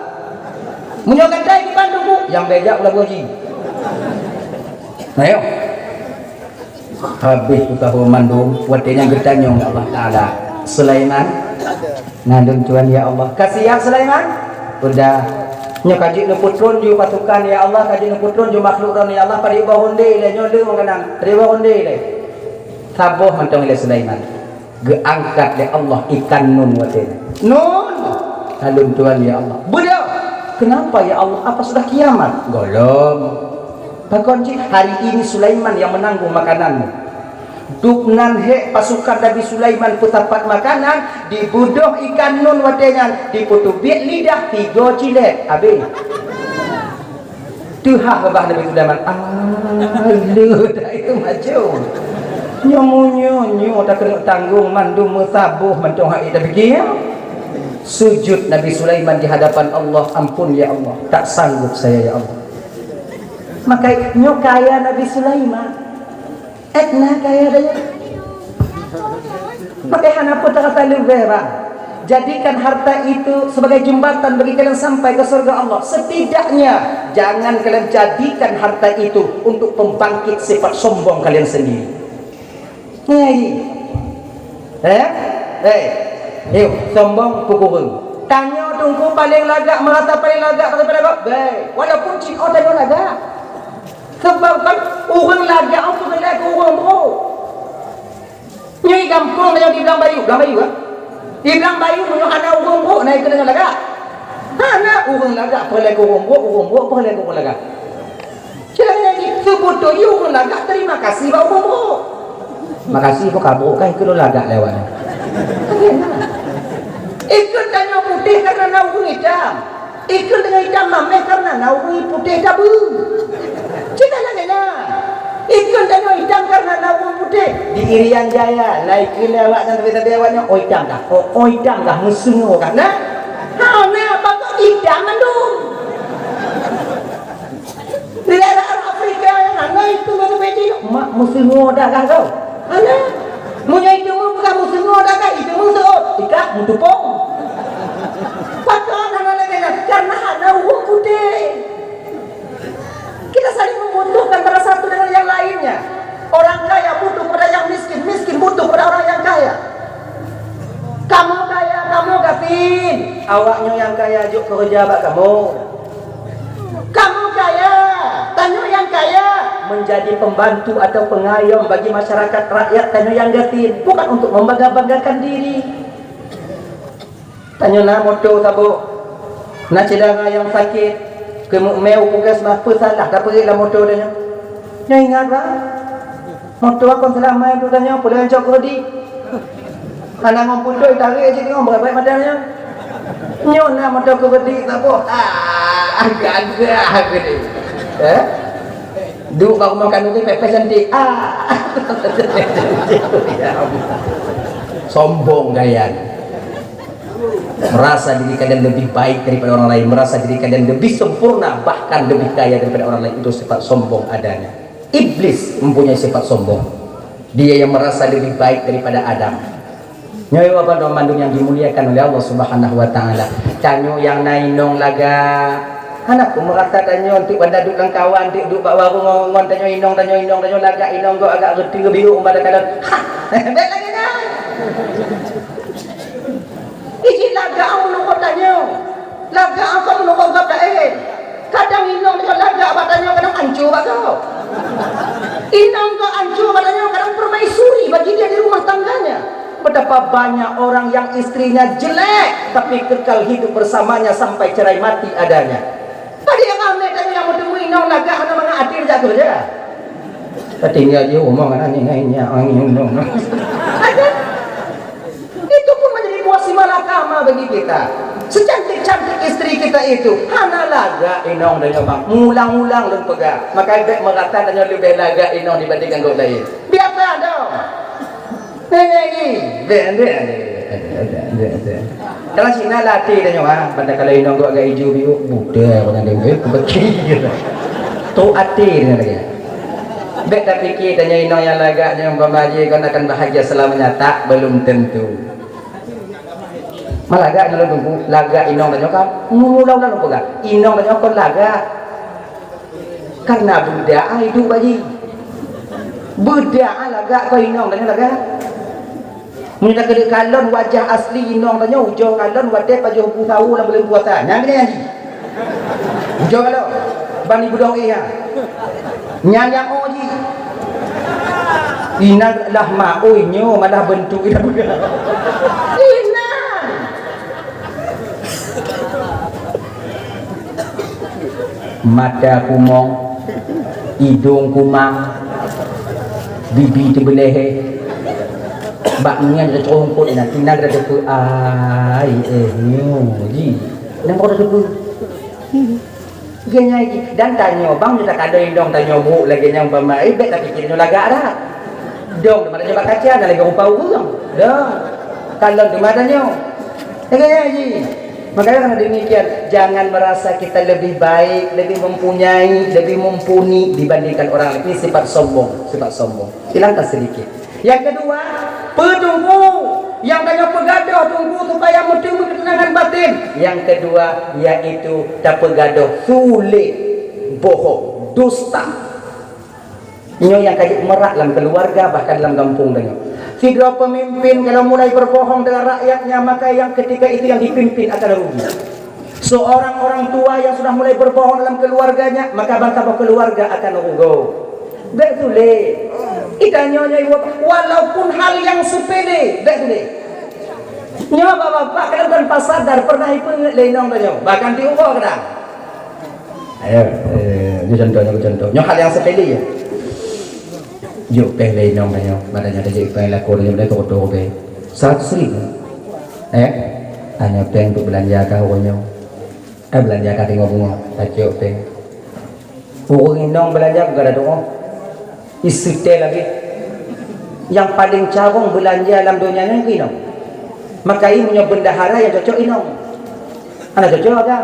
munyo gatai ke bantu bu yang bejak ulah boji. Ayo. Habis tu tahu mandum wadenya getanyong Allah Taala. Sulaiman ngandung tuan ya Allah. Kasihan Sulaiman. Udah nyo kaji nu putrun ju pasukan ya Allah, kaji nu putrun ju makhluk ron ya Allah pada ibadah honde le nyo le mengenang. Riba honde le. Saboh mantong le Sulaiman. Geangkat le Allah ikan nun wadenya. Nun. Ngandung tuan ya Allah. Beliau kenapa ya Allah? Apa sudah kiamat? Golong. Bakonci hari ini Sulaiman yang menanggung makananmu. Duknan he pasukan Nabi Sulaiman putapat makanan dibuduh ikan nun wadenya diputubik lidah 3 cilet habis. Tuhah babah Nabi Sulaiman. Aluh dah itu maju. Nyo tak kena tanggung mandum musabuh mentong hak ida begini. Sujud Nabi Sulaiman di hadapan Allah, ampun ya Allah, tak sanggup saya ya Allah. Maka nyo kaya Nabi Sulaiman etna kaya daya maka hana putra talu vera jadikan harta itu sebagai jembatan bagi kalian sampai ke surga Allah. Setidaknya jangan kalian jadikan harta itu untuk pembangkit sifat sombong kalian sendiri. Yuk sombong pukul tanya tunggu paling lagak merasa paling lagak daripada baik walaupun cik tanya lagak sebab kan orang lagak apa lagi orang bro nyai gampang dia dibilang bayu kan dibilang bayu punya anak orang bro naik ke dengan lagak anak orang lagak perlagi orang bro perlagi orang lagak jadi sebetulnya orang lagak terima kasih pak orang bro makasih kok kabur kan itu lagak lewatnya ikut tanya putih karena naung hitam ikut dengan hitam mameh karena naung putih tabu cita lagi lah ikut tanya hitam karena naung putih di Irian Jaya naik ke lewat dan tapi awaknya hitam kah hitam kah musuh kah nah bakal hitam mandum di daerah Afrika yang mana itu baru beti mak musuh dah kah kau mana munya itu bukan musuh dah kah itu musuh ikat mutupong karena ada uang putih kita saling membutuhkan antara satu dengan yang lainnya. Orang kaya butuh pada yang miskin, miskin butuh pada orang yang kaya. Kamu kaya, kamu gafin awaknya yang kaya juk kerja bak kamu kaya tanya yang kaya menjadi pembantu atau pengayom bagi masyarakat rakyat. Tanya yang gafin bukan untuk membangga-banggakan diri. Tanya na moto tabo Nak cedera yang sakit, ke meu puskesmas apa salah, tak pergi lah motor dia. Nya ingat bah. Motor aku selama itu tanya apa dengan cok rodi. Anak ngom putoi tarik je tengok berapa madanya. Nyo na motor ku rodi tak apa. Agak-agak gede. Duk baru makan ni pepes cantik. Sombong gaya. Merasa diri kalian lebih baik daripada orang lain, merasa diri kalian lebih sempurna, bahkan lebih kaya daripada orang lain. Itu sifat sombong adanya. Iblis mempunyai sifat sombong. Dia yang merasa lebih baik daripada Adam. Nyoy apa dong mandung yang dimuliakan oleh Allah Subhanahu wa taala. Tanyo yang nainong laga. Anakku merasa tanyo untuk pada duk lang kawan, duk bak warung ngon tanyo inong laga inong go agak reti biru pada kalan. Bet lagi dah. Iki laga anu ko tanyo. Laga aku menunggu gap dah kadang inong dengan laga badannya kadang hancur kau. Inong kau hancur badannya kadang permaisuri bagi dia di rumah tangganya. Betapa banyak orang yang istrinya jelek tapi kekal hidup bersamanya sampai cerai mati adanya. Tadi yang kami tanya yang bertemu inong laga mana mana atir jatuh je. Tinggal dia omong aneh-anehnya angin inong. Itu pun menjadi buah malakama bagi kita. Secantik-cantik istri kita itu hana laga inong dan nyobang ngulang-ulang dan pegang. Maka dek merata dan lebih laga inong dibandingkan gok lain. Biasa dong. Kalau Cina latih dan nyobang pada kalau inong gok agak hijau biru muda orang dia beki tu ati dengan lagi. Dek tak fikir tanya inong yang laga nyobang bahagia kau akan bahagia selamanya, tak, belum tentu. Malaga dulu tunggu laga inong dan nyokap ngulang-ulang pegang inong dan nyokap laga karena budaya hidup bayi budaya laga kau inong dan laga punya kedek kalon wajah asli inong dan nyok ujo kalon wadah pajuh tahu lah boleh puasa nyang ni ujo kalon bani budong iya nyang oji inang lah mau nyo malah bentuk ida budak mata kumong, hidung kumang, bibi terbelehe, baknya ada congkot nak tinggal ada tu ji, nampak ada tu, genya dan tanya bang kita kada indong tanya bu lagi yang bama bet tapi kira laga dah, dong mana coba kaca ada lagi rupa urang, dah, kalau di mana nyo, genya ji. Makanya karena demikian jangan merasa kita lebih baik, lebih mempunyai, lebih mumpuni dibandingkan orang lain. Ini sifat sombong, sifat sombong. Hilangkan sedikit. Yang kedua, petunggu yang banyak pegaduh tunggu supaya bertemu ketenangan batin. Yang kedua yaitu tak pegaduh sulit, bohong, dusta. Ini yang kayak merak dalam keluarga bahkan dalam kampung dengan. Tiga pemimpin kalau mulai berbohong dengan rakyatnya maka yang ketika itu yang dipimpin akan rugi. Seorang orang tua yang sudah mulai berbohong dalam keluarganya maka bangsa keluarga akan rugi. Betul. Kita nyonya walaupun hal yang sepele, betul. Nyonya bapak kadang pas sadar pernah itu lenong tanya bahkan diubah kadang. Ayo, ini contoh. Nyonya hal yang sepele ya. Yuk teh lenong tanya, badannya ada jadi laku dia boleh kotor be. 100.000. Hanya peng untuk belanja kau punya. Belanja kau tengok bunga, tak yuk peng. Orang inong belanja bukan ada doang. Isi teh lagi. Yang paling carong belanja dalam dunia ni inong. Maka ini punya bendahara yang cocok inong. Anak cocok ada.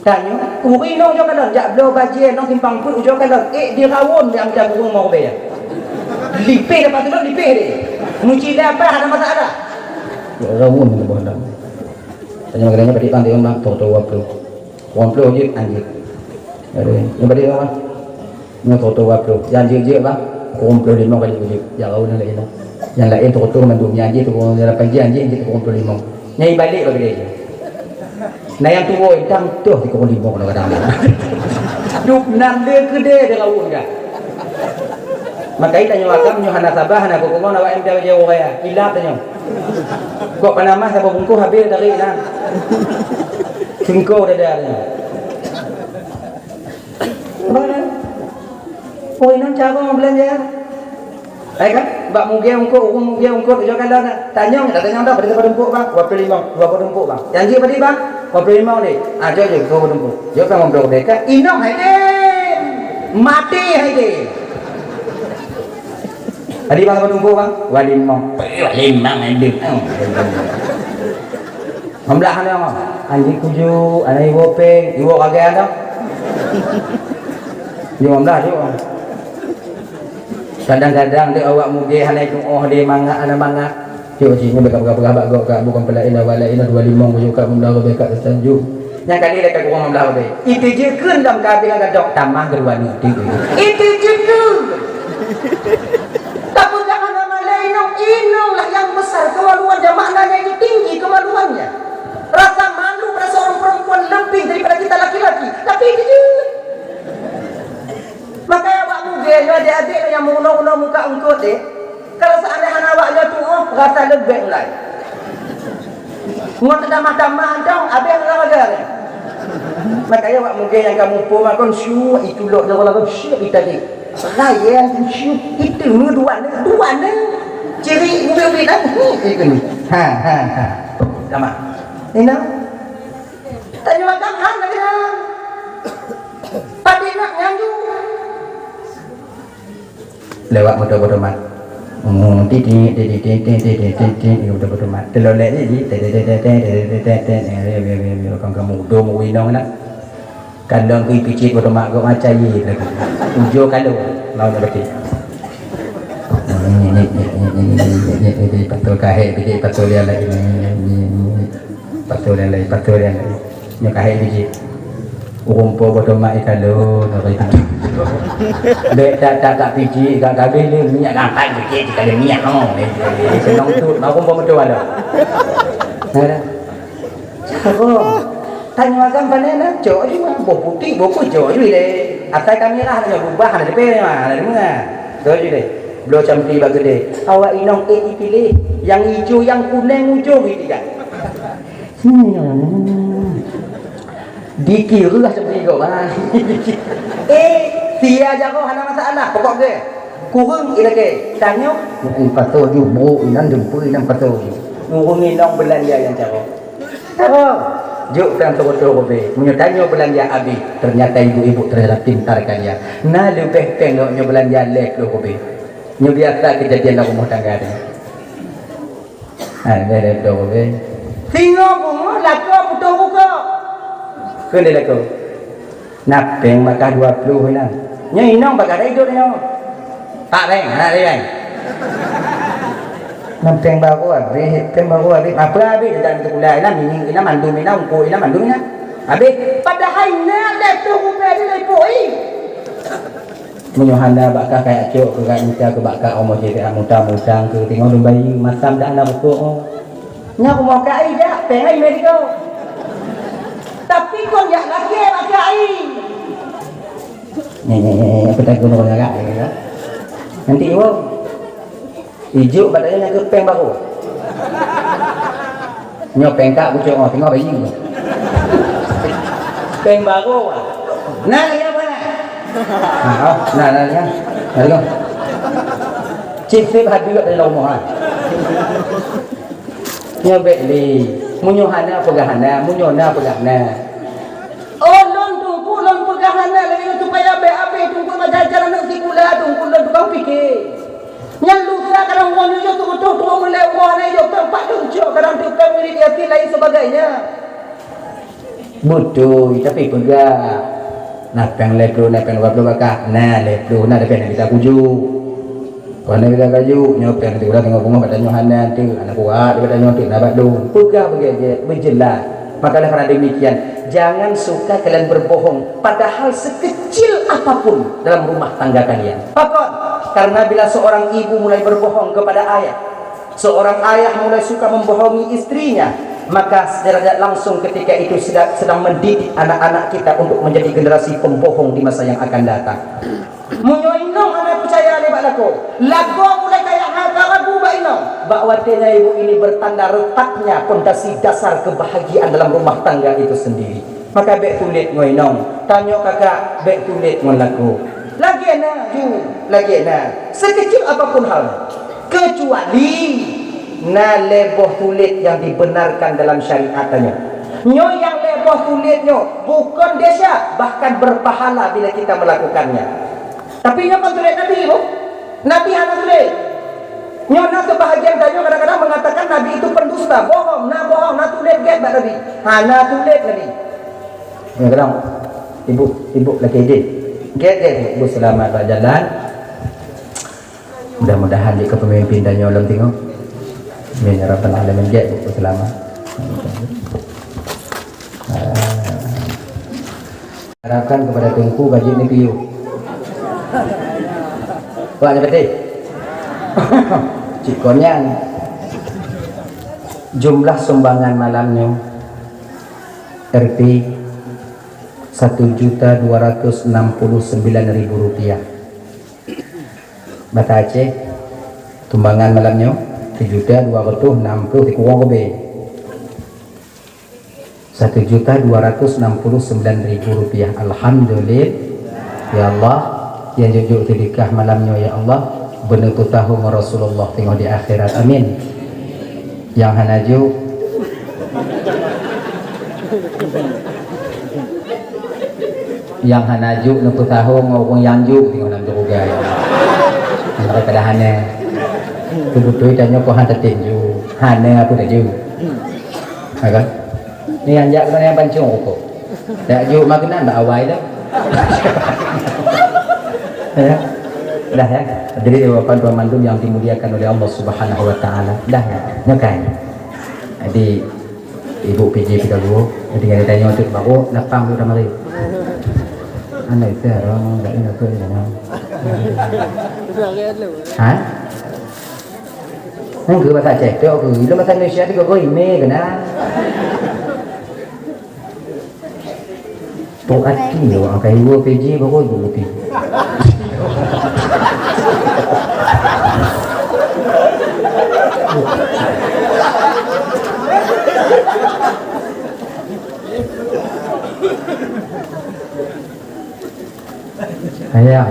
Tanya, inong juga kan, jak belo bajian, nong simpang pun juga kan, dia rawon yang dah burung mau bayar. Lipih dapat tu lipih dia. Muci dah apa ada masalah. Ya rawon ni bodoh. Tanya makanya pada pantai orang foto waktu. Orang pelu je anjir. Ada, yang pada apa? Yang foto waktu. Janji je bang. Orang pelu 5 kali je. Ya rawon lain lah. Yang lain foto mandumnya anjir tu orang dalam pagi anjir orang pelu 5. Nyai balik bagi dia. Nah yang tua hitam tuh di kebun limau kadang-kadang. Duk nande gede dengan rawon kan. Maka kita nyuakam nyuhana sabah na ko kumo na wa MTW je waya. Ilap tanyo. Kok panama sa bungku habil dari ilan. Cengkau dadanya. Mana? Oh ini cara orang belanja. Kan? Bak mugia ungkut, urung mugia ungkut tu kalau nak tanya dah pada tempuk bang. Berapa tempuk bang? Janji pada bang. Berapa ni? Ada je berapa tempuk. Dia kan ngobrol dekat. Inong hai deh. Mati hai deh. Tadi bang berapa tempuk bang? 25 ada. Membelah ni apa? Anjing kuju, anak ibu peng, ibu kagak ada. Dia membelah dia. Kadang-kadang dia awak mugi hanai tu dia mangak ana mangak. Cuk sini berapa gok kak bukan pelain wala ina 25 kuju kak membelah dekat tersanju. Yang kali dekat kurang membelah be. Itu je keun dalam kabeh ada dok tamah kedua ni. Itu je keun. Tapi jangan nama lain inong lah yang besar kemaluannya maknanya itu tinggi kemaluannya. Rasa malu pada seorang perempuan lebih daripada kita laki-laki. Tapi itu je. Makanya awak mungkin adik-adik yang menguno-uno muka engkau deh. Kalau seandainya awaknya tu rasa lebih mulai. Ngot damah-damah dong, abang orang aja. Makanya awak mungkin yang kamu pun makan syuk itu lok dah kalau syuk kita ni. Layan syuk itu dua ni. Ciri mobil dah ni. Ha. Sama. Ini tanya makan han lagi dah. Padi nak nyanyi. Lewat motor mat. Titik motor mat. Telolek ni kamu do mau winong nak. Kandang kui picit motor mat kau macam ye lagi. Ujo kalau mau nak betul. Ini patul kahek biji patul dia lagi. Patul yang lain. Nyo kahek biji. Umpo motor mat kalau nak betul. Dek tak piji gak gabe ni minyak gampang sikit jika ada minyak senang tu mau pun betul ada. Cakap tanya makan panen cok je mah putih cok je le. Atai kamera hanya berubah ada depan mah ada mana. Tu je le. Belum campi bagi le. Awak inong pilih yang hijau yang kuning hijau gitu kan. Dikira lah seperti kau bang. Sia aja kau hana masalah pokok ke. Kurang ila ke. Tanya patut ju bu inan jumpu inan patut. Ngurung inong belanja yang cara. Tahu. Juk kan betul be. Munyo tanya belanja abi. Ternyata ibu-ibu terhadap pintar kalian. Nah lebih tengoknya belanja lek lo be. Nyo biasa kejadian dalam rumah tangga ni. Ada do be. Tengok pun lako putu buka. Kena lako. Napeng maka 20 lah. Nya inong bakal hidup nya. Tak bang, ada bang. Napeng baru habis. Apa habis dalam tu pula ina mini ina mandu mina ungko ina mandu mina. Habis padahal nak dah tu rupiah dia lepoi. Menyohana bakal kayak cok ke kat muka ke bakal omong je kat mutang ke tengok dum bayi masam dah nak pokok. Nya aku mau kai dah, pengai medico. Tapi kau jak laki pakai. Apa tak guna agak ya. Nanti ibu hijau badannya ke peng baru. Nyo pengkak bucok tengok bayi. Peng baru. Nah, ya mana? Nah ya. Ada. Cik sip hati kat dalam rumah. Nyo beli. Munyo hana pegahana, munyo na pegahana. Oh, lon pegahana lagi supaya be tunggu majajaran nak sikula tunggu lon tukang fikir. Yang lusa kadang orang yo tu mulai orang yo tempat tunjuk kadang tu family dia lain sebagainya. Betul, tapi pegah. Nah, peng leplu bakak. Nah, leplu nak depan kita kuju. Kalau kita kaju, nyopeng tu dah tengok rumah pada nyohanan tu, anak kuat pada nyopeng nak badu. Pegah begitu, berjelas. Makalah kerana demikian, jangan suka kalian berbohong padahal sekecil apapun dalam rumah tangga kalian. Pakon, karena bila seorang ibu mulai berbohong kepada ayah, seorang ayah mulai suka membohongi istrinya, maka secara langsung ketika itu sedang mendidik anak-anak kita untuk menjadi generasi pembohong di masa yang akan datang. Munyo inong ana percaya le bak lago mulai kaya harta ragu ba no, bakwatenya ibu ini bertanda retaknya pondasi dasar kebahagiaan dalam rumah tangga itu sendiri. Maka bek tulit ngoinong, tanya kakak bek tulit ngolaku. Lagi na, lagi na. Sekecil apapun hal, kecuali na leboh tulit yang dibenarkan dalam syariatnya. Nyo yang leboh tulitnya bukan desa, bahkan berpahala bila kita melakukannya. Tapi nyo kan tulit Nabi, bu? Nabi hana tulit. Nyona kebahagiaan tanyo kadang-kadang mengatakan Nabi itu pendusta, bohong, na tulit get bak Nabi. Hana tulit Nabi. Kadang ibu lagi ide. Get ibu selamat berjalan. Mudah-mudahan di kepemimpin tanyo alam tengok. Amin ya rabbal alamin. Get ibu selamat. Harapkan kepada Tungku gaji ni piu. Buat apa teh? Cikonnya jumlah sumbangan malamnya RP 1.269.000 rupiah. Bata Aceh tumbangan malamnya 7.260 kurang lebih 1.269.000 rupiah. Alhamdulillah ya Allah yang jujur sedekah malamnya ya Allah benar tu tahu Rasulullah tengok di akhirat. Amin. Yang hanaju nutu tahu ngomong yang juk tengok dalam juga ya. Antara pada hana kebutuhan tanya kau hantar tinju hana aku tak juk. Agak ni anjak mana yang pancung kok. Tak juk makanan tak awal dah. Ya. Dah ya. Jadi Bapak Tuan Mandum yang dimuliakan oleh Allah Subhanahu wa taala. Dah ya. Nyokai. Jadi Ibu PJ kita dulu, ketika ditanya untuk baru lapang sudah mari. Anda itu orang tak ingat tu ni. Ha? Nang ke bahasa Aceh tu aku, bila bahasa Indonesia tu kau ime kena. Tu hati dia orang kai dua PJ baru dulu pi. Ayang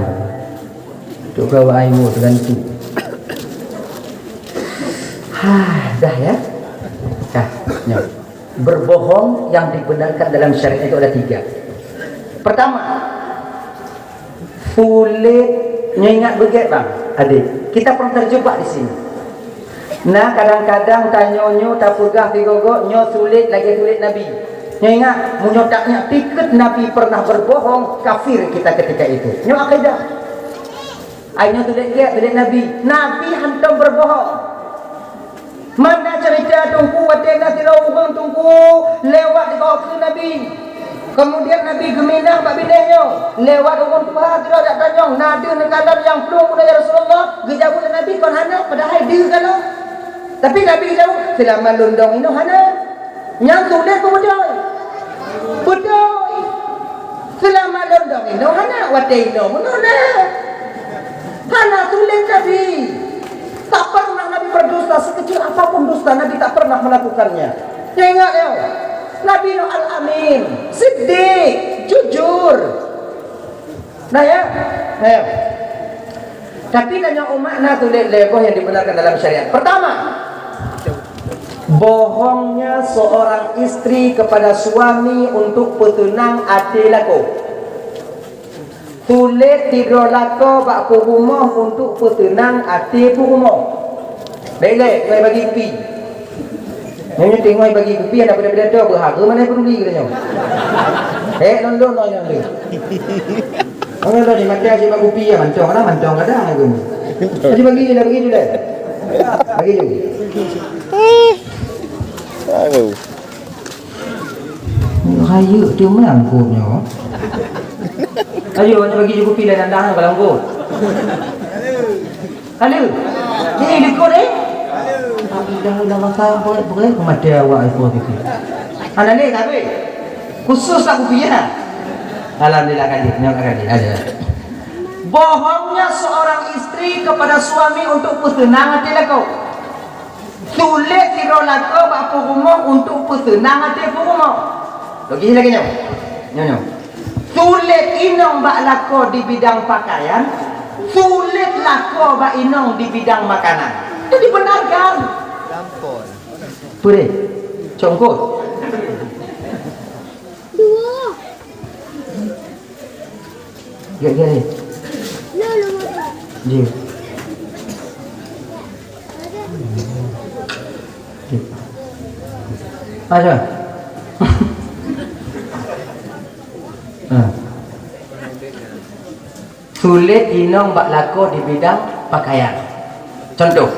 untuk kau aimu terganti. Dah ya. Dah. Berbohong yang dibenarkan dalam syariat itu ada 3. Pertama, sulit ingat begitu bang, adik. Kita pernah terjebak di sini. Nah kadang-kadang tanyonyo tak pegah tigogo nyo sulit lagi sulit Nabi. Nyo ingat munyotaknya tiket Nabi pernah berbohong, kafir kita ketika itu. Nyo akidah. Ayo tulis Nabi. Nabi hantam berbohong. Mana cerita tungku watena tirau tungku lewat di bawah ke Nabi. Kemudian Nabi geminang pak binehnya lewat orang tua tidak ada tanyong nada nekalan yang peluk pada Rasulullah gejabu Nabi kon hana padahal dia kalau. Tapi Nabi jawab selama lundong ini hana yang tulis betul. Betul. Selama lundong ini hana wateno menona. Hana tulis Nabi. Tak pernah Nabi berdusta, sekecil apapun dusta Nabi tak pernah melakukannya. Ingat ya. Nabi Al-Amin, Siddiq, jujur. Nah ya. Tapi nanya umat nah tulis leboh yang dibenarkan dalam syariat. Pertama, bohongnya seorang istri kepada suami untuk petunang hati laku. Tulis tidur laku bak rumah untuk petunang hati rumah. Baiklah, saya bagi pi. Nyonya tengok bagi kopi ada benda-benda tu berharga mana peduli katanya. London. Orang tu di mata si bagi kopi ya mancong ada aku. Jadi bagi je dah. Bagi je. Aku. Raya dia melangkupnya. Ayo bagi je kopi dah dandang kalau angkut. Halo. Ni dekor dah masa boleh mati awak itu gitu. Anak ni tapi khusus aku punya. Alhamdulillah kali ada. Bohongnya seorang istri kepada suami untuk bertenang hati laku. Sulit siro lako bapa rumah untuk pesenang hati rumah. Lagi nyo. Nyo. Sulit inong bak lako di bidang pakaian, sulit lako bak inong di bidang makanan. Itu dibenarkan. Lampon. Boleh. Congkot. Dua. Ya. Lalu Dia. Macam. Sulit inong bak lako di bidang pakaian. Contoh.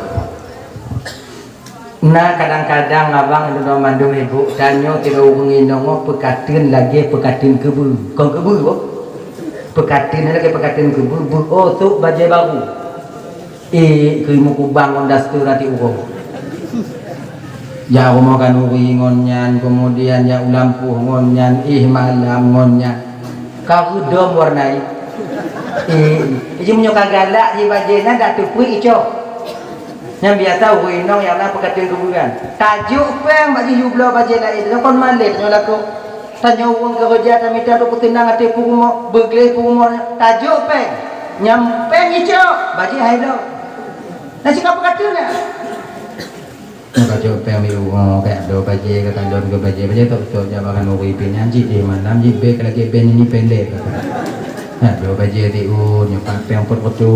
Nah kadang-kadang abang itu mandung ibu danyo tidak nginong pekatin lagi pekatin kebu. Kong kebu apa? Pekatin lagi pekatin kebu. Oh tu baju baru. Krimu kubang ondas tu rati urung. Ya makan uri ngonyan, kemudian ya ulampu ngonyan, malam ngonyan. Kau dom warnai. Iji menyoka galak di bajena dak tupui ico. Yang biasa uri nong yang nak pekatin keburan. Tajuk peng bagi jublo bajena itu kon malik nyolaku. Tanya uang kerja dan minta tu petinang ati purumo, bergelih purumo. Tajuk peng. Nyampeng ico bagi hailo. Nasi kau pekatin baju pem biru kayak do baju ke kandon ke baju tak betul jabakan uri penyanyi di mana ji be lagi ben ini pendek nah do baju tiu nyopak pem pot-potu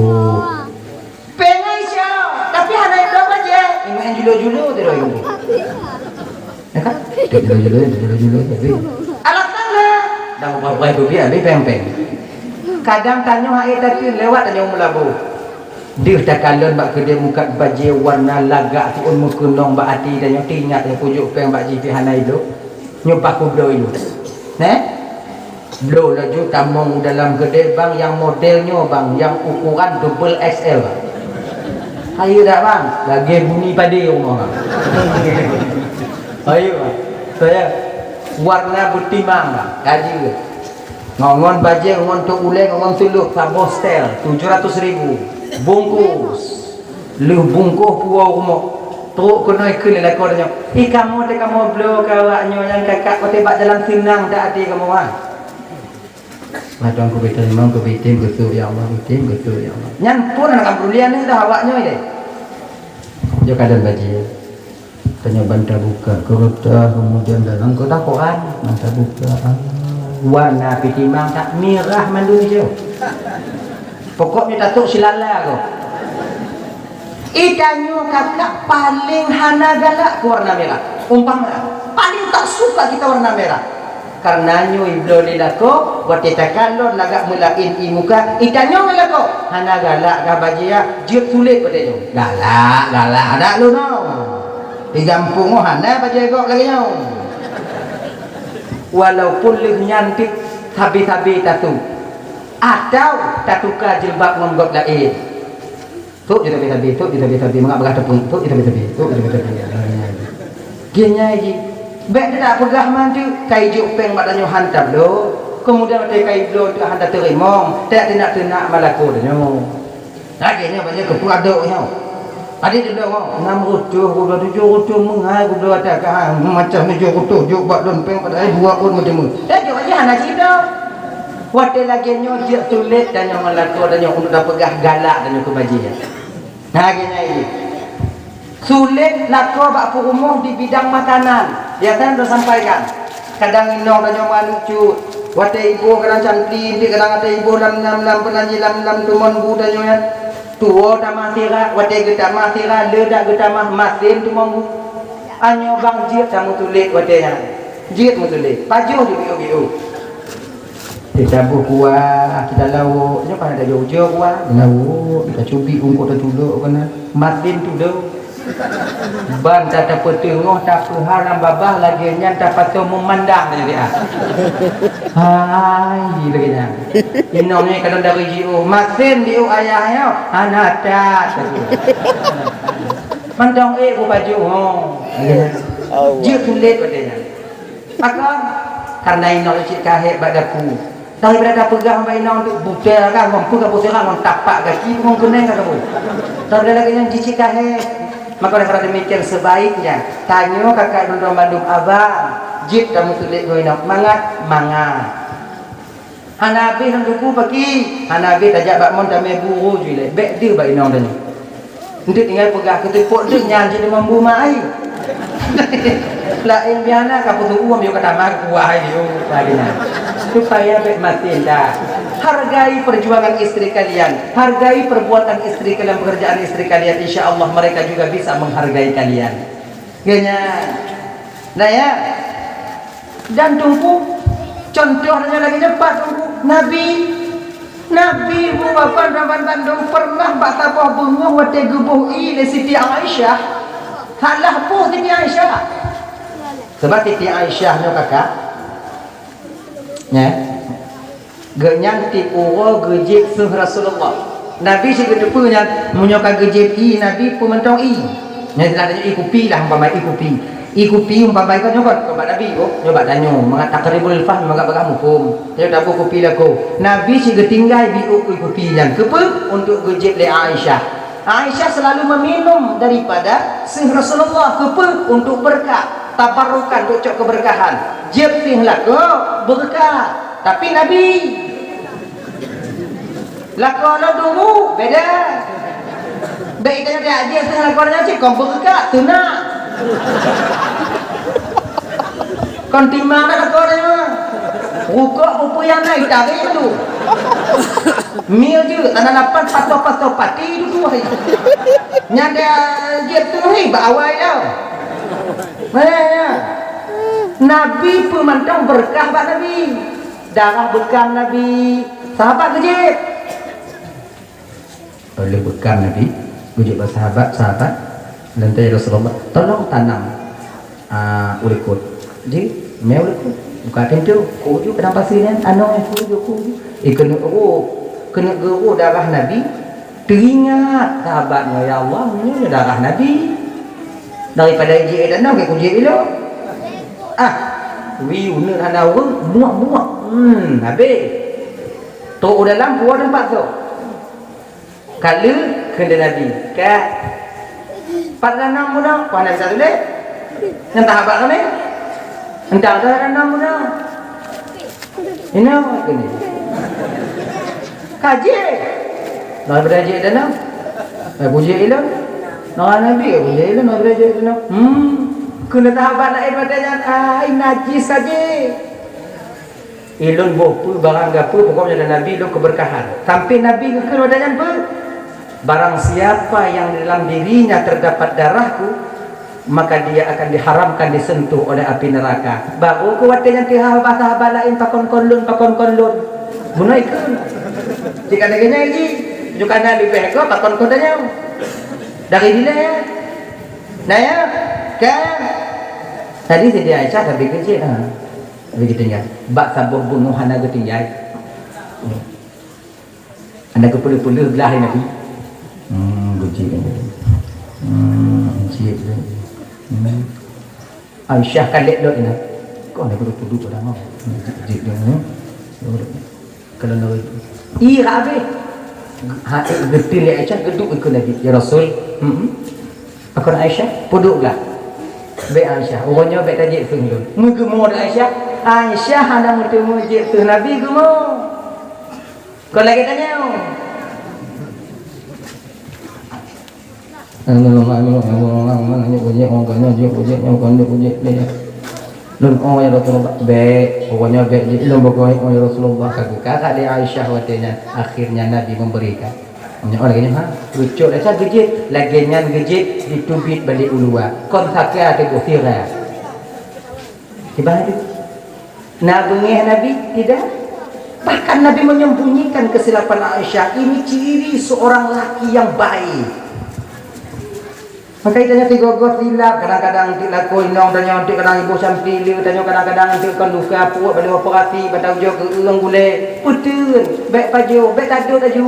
pengai sya tapi hana do baju ini julo-julo tiro ini ya kan julo-julo tapi alat tangga dah apa itu dia be pem-pem kadang tanyo hai tapi lewat tanyo melabu dia dah kalon bak kedai muka baju warna lagak tu mukunong bak hati dan yang tingat yang pujuk peng bak jipi hanai tu nyopak ku blow itu blow laju tamong dalam kedai bang yang modelnya bang yang ukuran double XL bang ayo tak bang lagi bunyi pada rumah bang ayo bang saya warna betimang bang gaji ke ngongon baju ngongon tu uleng ngongon suluk sabon stel 700,000 bungkus lu bungkus puau rumah teruk kena ikut lelaki dia kamu dek kamu blow kawaknya yang kakak kau tebak dalam senang tak ada kamu ah madang ku berterima ku bitim betul ya Allah bitim betul ya Allah nyan pun anak abrulian ni dah awaknya ni dia kadang baju tanya banta buka kereta kemudian dalam kota Quran banta buka warna pitimang tak merah mandu je pokoknya tatuk silala aku. Ikannya kakak paling hana galak warna merah. Umpama paling tak suka kita warna merah. Karena nyo iblo lelako, wati takalon lagak mulain imuka. Ikannya lelako hana galak kabajia jiut sulit pada nyo. Galak ada lu no. Di kampung hana bajia kok lagi nyo. Walaupun lu nyantik tabi-tabi tatu. Atau tatuka jilbab ngomgot lain tu kita tabi mengapa kata pun tu kita tabi gini aja baik tidak pegah mantu kai juk peng badannya hantar lo kemudian ada kai blo tu hantar terimong tidak tenak malaku danyo lagi nya banyak kepuadok nya ada dia ngom 6 rutuh 7 rutuh mengai gua ada ka macam 7 rutuh juk bak don peng pada buat pun macam tu dah juk aja hana cipta waktu lagi nyojek tulis dan yang melaku dan yang untuk pegah galak dan yang kebajian. Nah gini ini. Sulit laku bak rumah di bidang makanan. Ya kan sudah sampaikan. Kadang inong dan yang lucu. Waktu ibu kadang cantik, kadang ada ibu lam penanji lam tumon buda nyonya. Tuo tamah tira, waktu kita mah tira, ledak kita mah masin tumon bu. Anyo bang jit kamu tulis waktunya. Jit mu tulis. Pajuh di biu. Kita bukuah, kita lauk, ni kan ada jauh-jauh kuah, lauk, kita cubit ungkut tertuduk kena, matin tuduk. Ban tak dapat tengok, tak haram babah lagi nyan tak patut memandang jadi ah. Hai lagi nyan. Inomnya kadang dari jiu, masin diu ayahnya, anak tak. Mandang ku baju, jiu tulis padanya. Maka karena inomnya cik kahek badaku. Tapi berada pegang sampai inang untuk buta kan, mampu ke buta kan, tapak kaki pun kena kan kamu. Tapi lagi yang cicik kahek, Maka oleh karena demikian sebaiknya tanya kakak duduk Bandung abang, jip kamu tulis gue nak mangat. Hanabi handuku pagi, Hanabi tajak bak mon tamai buru jule, bek dia bak inong tadi. Nanti tinggal pegah ketepuk dia nyanyi di mambu mai. Lain biana kapu tu uam yo kata mak kuah yo lagi supaya bek mati dah. Hargai perjuangan istri kalian, hargai perbuatan istri kalian, pekerjaan istri kalian. Insya Allah mereka juga bisa menghargai kalian. Ganya, nah ya, dan tunggu. Contohnya lagi cepat tunggu. Nabi Bapak Raban Bandung pernah batapah bunguh wate gubuhi le Siti Aisyah. Halah puh Siti Aisyah. Sebab Siti Aisyah nyo kakak. Ya. Genyang ti uro gejib suh Rasulullah. Nabi si gedepunya munyoka gejib i Nabi pu mentong i. Nya tadanya ikupi lah umpama ikupi. Ikupi umpama kan nyoba Nabi ko nyoba tanyo mga takribul fahm mga bagam hukum. Yo dapo kupi lako. Nabi si getinggai bi ikupi yang kepe untuk gejib le Aisyah. Aisyah selalu meminum daripada suh Rasulullah kepe untuk berkah, tabarukan untuk keberkahan. Jib sing lako berkah. Tapi Nabi lakono dulu beda. Baik tanya dia aja setengah lakonnya sih kau berkah tuna. Kon timang nak lakonnya. Rukuk upaya naik tarik tu. Mil je anak lapan patok pati dulu hai. Nyada dia tu hai bawai dah. Mana? Nabi pemantang berkah bak Nabi. Darah bekam Nabi. Sahabat gejib. Oleh bekam Nabi, gejib sahabat. Lantai Rasulullah, tolong tanam ulikut. Jadi, mau ulikut. Buka pintu, kuju kenapa sini? Kuju. Kena geru darah Nabi. Teringat sahabatnya, ya Allah, ini darah Nabi. Daripada ijik dan nak kuji elok. Wiu hana urang muak. Habis. Tok dalam puas tempat tu. Kala kena Nabi. Kat. Padana muda, pana bisa tulis. Entah apa ni? Entah ada muda. Ini gini. Kaji. Nak belajar dan nak. Puji elok. Nak Nabi puji elok, nak belajar dan nak. Kena tahabat lain matanya najis saja. Ilun bopu barang gapu pokoknya ada Nabi lu keberkahan. Sampai Nabi ke matanya apa? Barang siapa yang dalam dirinya terdapat darahku, maka dia akan diharamkan disentuh oleh api neraka. Baru kuatnya tahabat lain pakon konlun. Bunai ke? Jika ada gini lagi, juga Nabi behko pakon kodanya. Dari bila ya? Nah ya, kan? Tadi Siti Aisyah tapi kecil begitu ya. Bak sabuh bunuh hana ketinggai. Anda kepuluh-puluh belah Nabi. Kecil. Kecil. Aisyah kalik dok ini. Kau ada kepuluh-puluh pada mau. Kecil dia. Kalau nak itu. Rabi. Hati getil Aisyah geduk ikut Nabi. Ya Rasul. Aku Aisyah puduklah. Baik Aisyah, orangnya baik tajik tu dulu. Menggemur Aisyah hendak bertemu tu Nabi gemur. Kau lagi tanya. Ya Rasulullah. Baik, pokoknya baik. Ya Rasulullah. Kakak dia Aisyah watenya. Akhirnya Nabi memberikan. Orang ini lucu dah saya gejit lagi nyan gejit ditubit balik ulua kon sakya te gofira tiba itu Nabi tidak bahkan Nabi menyembunyikan kesilapan Aisyah. Ini ciri seorang laki yang baik. Maka itanya tigogot silap kadang-kadang dilakoi nong tanya untuk kadang ibu sampai liu tanya kadang-kadang untuk kan luka puak balik operasi batang jo ke urang gule putun baik paju baik taju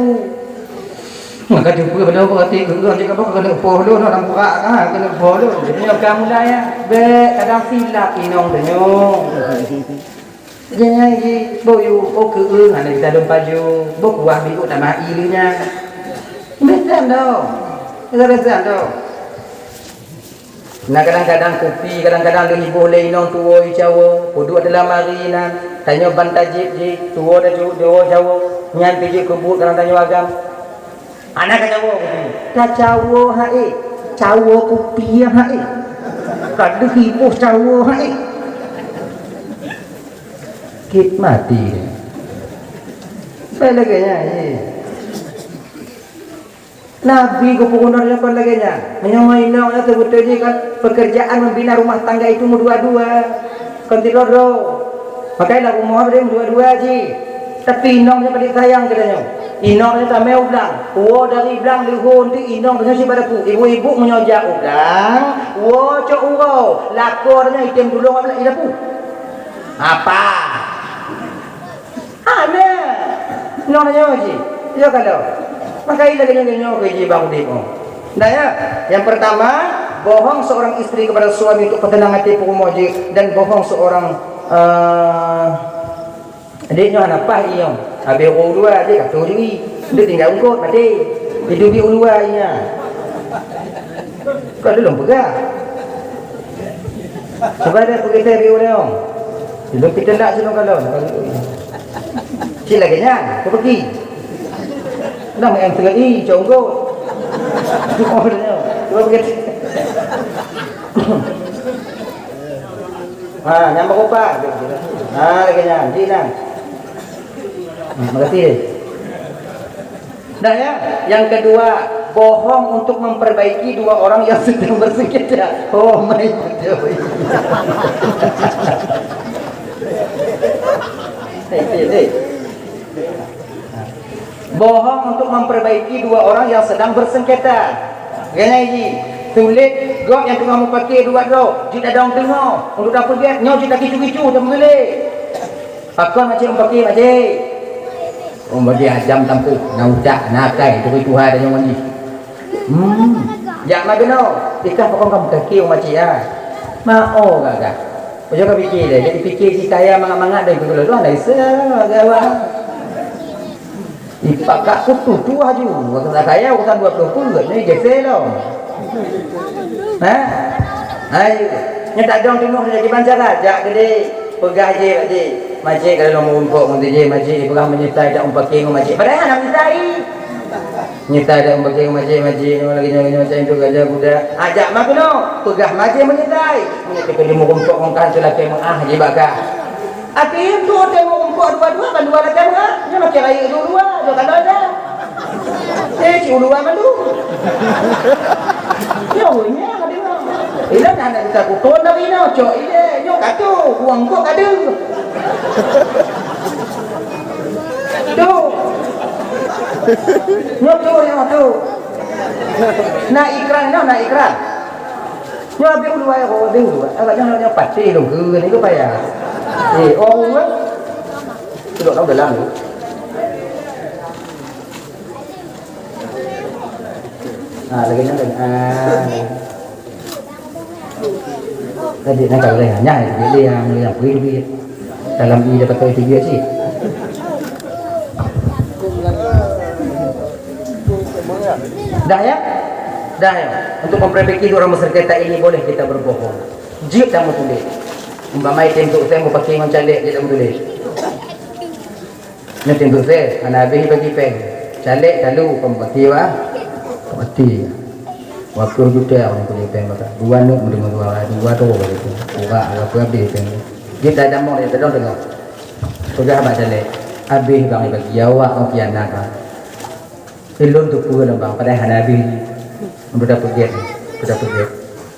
maka dia pergi pada perhati gerang cakap apa kena pohlo nak dalam purak kan kena pohlo jadi nak kamu dah ya baik kadang silap inong tanya jangan lagi boyu ke urang ada kita dalam paju buah biuk tak mai ilinya betul dah kita betul dah Nah kadang-kadang kopi, kadang-kadang lagi boleh inong tua Jawa, duduk dalam hari nan, tanya bantajik je, tua dah Jawa, nyan pergi kebut kadang tanya agam. Anak kata Jawa kopi. Dah Jawa hae, Jawa kopi hae. Kada hibuh Jawa hae. Kit mati. Saya lagi nya. Nabi kepunggungnya apa lagi nya? Menyawainau nya betul je kan pekerjaan membina rumah tangga itu dua-dua. Kan tidak do. Makanya rumah dia dua-dua je. Tapi inongnya pada sayang katanya. Inongnya tak mau ulang. Wo dari belang luhur nanti inong dengan si pada pu. Ibu-ibu menyojak ulang. Wo cok urau. Lakornya item dulu apa ila pu. Apa? Ana. Inongnya je. Ya kalau. Maka ilah ganyan-ganyan kerja bang demo. Nah ya, yang pertama bohong seorang istri kepada suami untuk ketenangan hati perumoji dan bohong seorang adiknya anak apa iya. Habis dua aja kata diri, dia tinggal ungkut mati. Hidup di ulua iya. Kau belum pegang. Sebab dia pergi teri orang. Belum kita nak sino kalau. Sila ganyan, kau pergi. Nama yang tengah conggo. Oh dia. Coba begitu. Nyambak apa? Lagi nyanyi nang. Makasih. Nah ya, yang kedua, bohong untuk memperbaiki dua orang yang sedang bersengketa. Oh my God. Bohong untuk memperbaiki dua orang yang sedang bersengketa. Gana ini, tulis gok yang tengah mau pakai dua do, jika ada orang tengok, untuk dapur dia, nyaw jika kicu-kicu dah boleh. Pakon macam pakai macam. Bagi ajam tampu, naudak, nakai, tu Tuhan dan yang mandi. Jak magno, ikah pakon kamu kaki macam ya. Mau gak? Ojo ka fikir dia, jadi fikir si kaya mangat-mangat dah kalau tu andai gawa. Ipakak kutu tu aju. Waktu nak kaya urusan 20 pun ni gesel lo. Hai. Nya tak dong tengok jadi bancara. Jak gede pegah je aje. Majik kalau mau umpuk mun je majik pegah menyertai dak umpak king majik. Padahal nak menyertai. Nyertai dak umpak king majik lagi macam itu gajah budak. Ajak mak no. Pegah majik menyertai. Menyertai dia mau umpuk ngkan selaki je bakah. Akhir tu tengok umpuk dua-dua kan dua lagi mah. Nya makin raya dua-dua, do kalau ada. Si ulua malu. Yo nya ada mah. Ila nak kita kuton dah bina cok ile, yo katu, buang kok ada. Tu. Yo tu yang tu. Nak ikran. Yo habis ulua ya kau ulua. Agaknya pasti lu ke ni tu payah. Orang kan duduk dalam dalam tu. Lagi nanti tadi nak kau dah nyai dia yang pergi dalam ini dapat tahu tiga sih. Dah ya. Untuk memperbaiki dua orang bersengketa ini boleh kita berbohong. Jika kamu tulis. Umpamai tembok saya mau pakai dengan calik dia tak tulis. Ni tembok saya, anak habis bagi pen. Calik lalu kamu pakai mati. Waktu juga orang punya pen maka dua nuk mendengar dua tu begitu. Buka apa habis pen. Dia tak ada mau dia tolong tengok. Sudah abang calik. Habis bang bagi jawab orang kiana kan. Belum tu pun bang pada anak habis. Sudah pergi.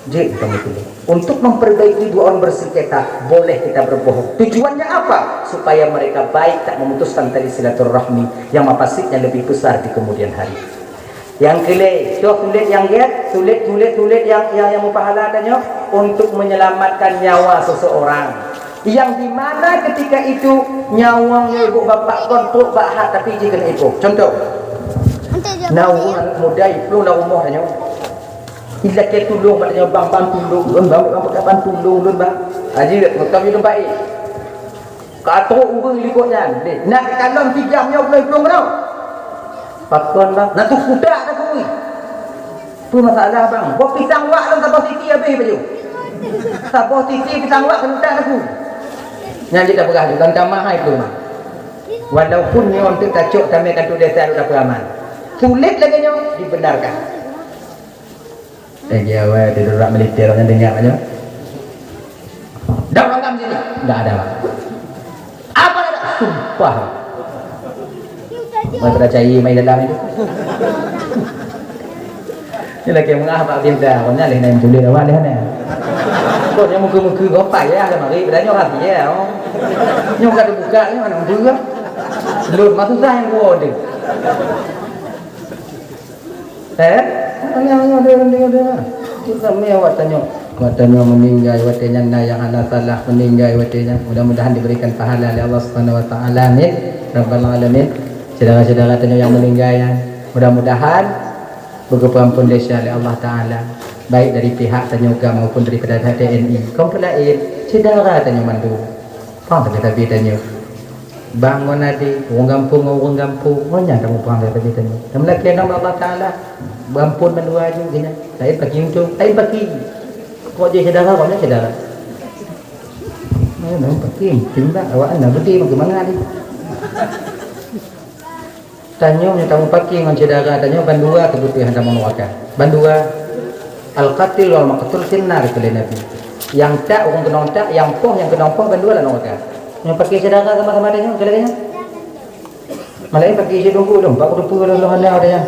Jadi kamu tulis. Untuk memperbaiki dua orang bersengketa, boleh kita berbohong. Tujuannya apa? Supaya mereka baik, tak memutuskan tali silaturahmi yang mapasitnya lebih besar di kemudian hari. Yang kelima, tulis yang giat, tulis yang mempahalakannya untuk menyelamatkan nyawa seseorang. Yang dimana ketika itu nyawanya ibu bapak kontuk bahat tapi jika ibu. Contoh, nawang muda itu na umur hanya. Ila ke tulung maknanya bang tulung bang tulung bang. Haji kami tu baik. Kato urang likutnya. Nak kalon 3 jam nya boleh belum tau. Pakon bang. Nak tu kuda dah kau. Tu masalah bang. Buat pisang wak dalam tabah titi habis baju. Tabah titi pisang wak kena tak aku. Yang kita berah juga kan mahal tu mah. Walaupun ni orang tu tacuk kami akan tu desa ada peraman. Sulit lagi nyo dibenarkan. Dia awak dia orang militer orang dengar aja. Dah orang sini. Enggak ada. Apa ada? Sumpah. Mai percaya mai dalam itu. Ni lagi mengah pak pinta, orang lain yang tulis awak dah ni. Kau yang muka-muka gopai ya, ada mari berani orang hati ya. Nyo kada buka ni mana muka. Belum masuk sah yang gua ada. Tanya. Kita mai awak tanya. Watanya meninggal, watanya yang ada salah meninggal, watanya mudah-mudahan diberikan pahala oleh Allah Subhanahu Wa Taala. Amin. Rabbal alamin. Saudara-saudara tanya yang meninggal ya, mudah-mudahan berkepampun dosa oleh Allah Taala, baik dari pihak Tanyoga maupun daripada pihak TNI. Kompulain saudara tanya mandu. Pang tapi tanya. Bangun nanti orang kampung, banyak kamu pang tapi tanya. Nampak nama Allah Taala, bampun mendua juga gini. Lain bagi untuk, lain bagi. Kau jadi saudara, kau ni saudara. Nampak bagi, timbang awak anda berdiri bagaimana ni? Tanya tamu pakai dengan saudara, tanya bandua kebutuhan tamu nuaka. Bandua al-qatil wal maqtul finnar kali Nabi. Yang tak orang kena tak, yang poh bandua lah nuaka. Yang pakai saudara sama-sama tanya kali-kali. Malai pakai si tunggu dong, pak rupu dulu hana ada yang.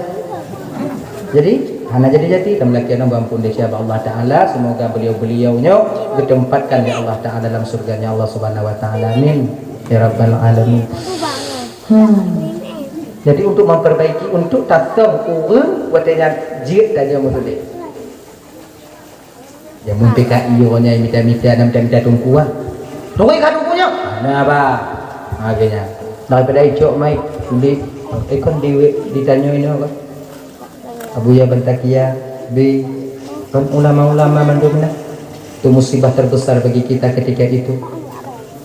Jadi, hana jadi tamlakian ampun desa Allah Taala, semoga beliau-beliaunya ditempatkan di Allah Taala dalam surganya Allah Subhanahu Wa Taala. Amin. Ya Rabbal alamin. Jadi untuk memperbaiki, untuk tasam urang watanya jid tanya musuh. Ya mun PKI orangnya minta tungkuan. Tunggu kan tungkunya. Nah apa? Agaknya. Daripada icok mai di ikon ditanya ini apa? Abu Ya Bantakia bi kan ulama-ulama mandumna. Itu musibah terbesar bagi kita ketika itu.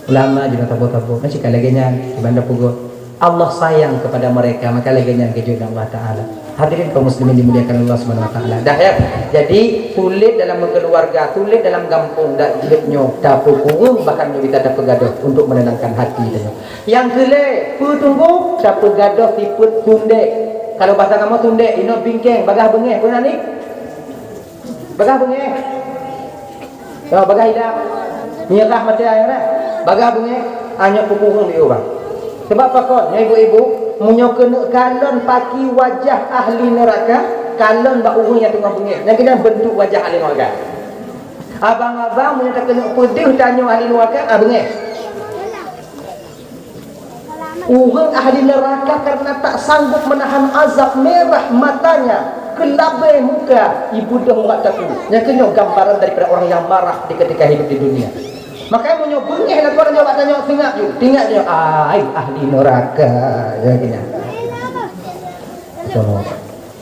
Ulama juga tabu-tabu. Masih kalaginya di Bandar Pugo. Allah sayang kepada mereka, maka lagi yang kejut Allah Taala. Hadirin kaum muslimin dimuliakan Allah Subhanahu Wa Taala. Dah ya. Jadi sulit dalam keluarga, sulit dalam kampung, dak hidupnya dapur kurung bahkan kita dapat gaduh untuk menenangkan hati dia. Yang kelek, tunggu dapat gaduh tiput tundek. Kalau bahasa kamu tundek, ino bingkeng, bagah bengeh pun ni. Bagah bengeh. Kalau bagah hilang, nyerah mati air dah. Bagah bengeh hanya pukul di orang. Sebab apa kau, ya ibu-ibu, munyo kena kalon paki wajah ahli neraka, kalon bak urang yang tengah bengek. Yang kena bentuk wajah ahli neraka. Abang-abang munyo tak kena pedih tanya ahli neraka, bengek. Urang ahli neraka karena tak sanggup menahan azab merah matanya, kelabai muka, ibu dah muka takut. Yang kena gambaran daripada orang yang marah di ketika hidup di dunia. Makanya munyo bengeh lah orang jawab tanya sengak je. Tinggal je ahli neraka ya kena.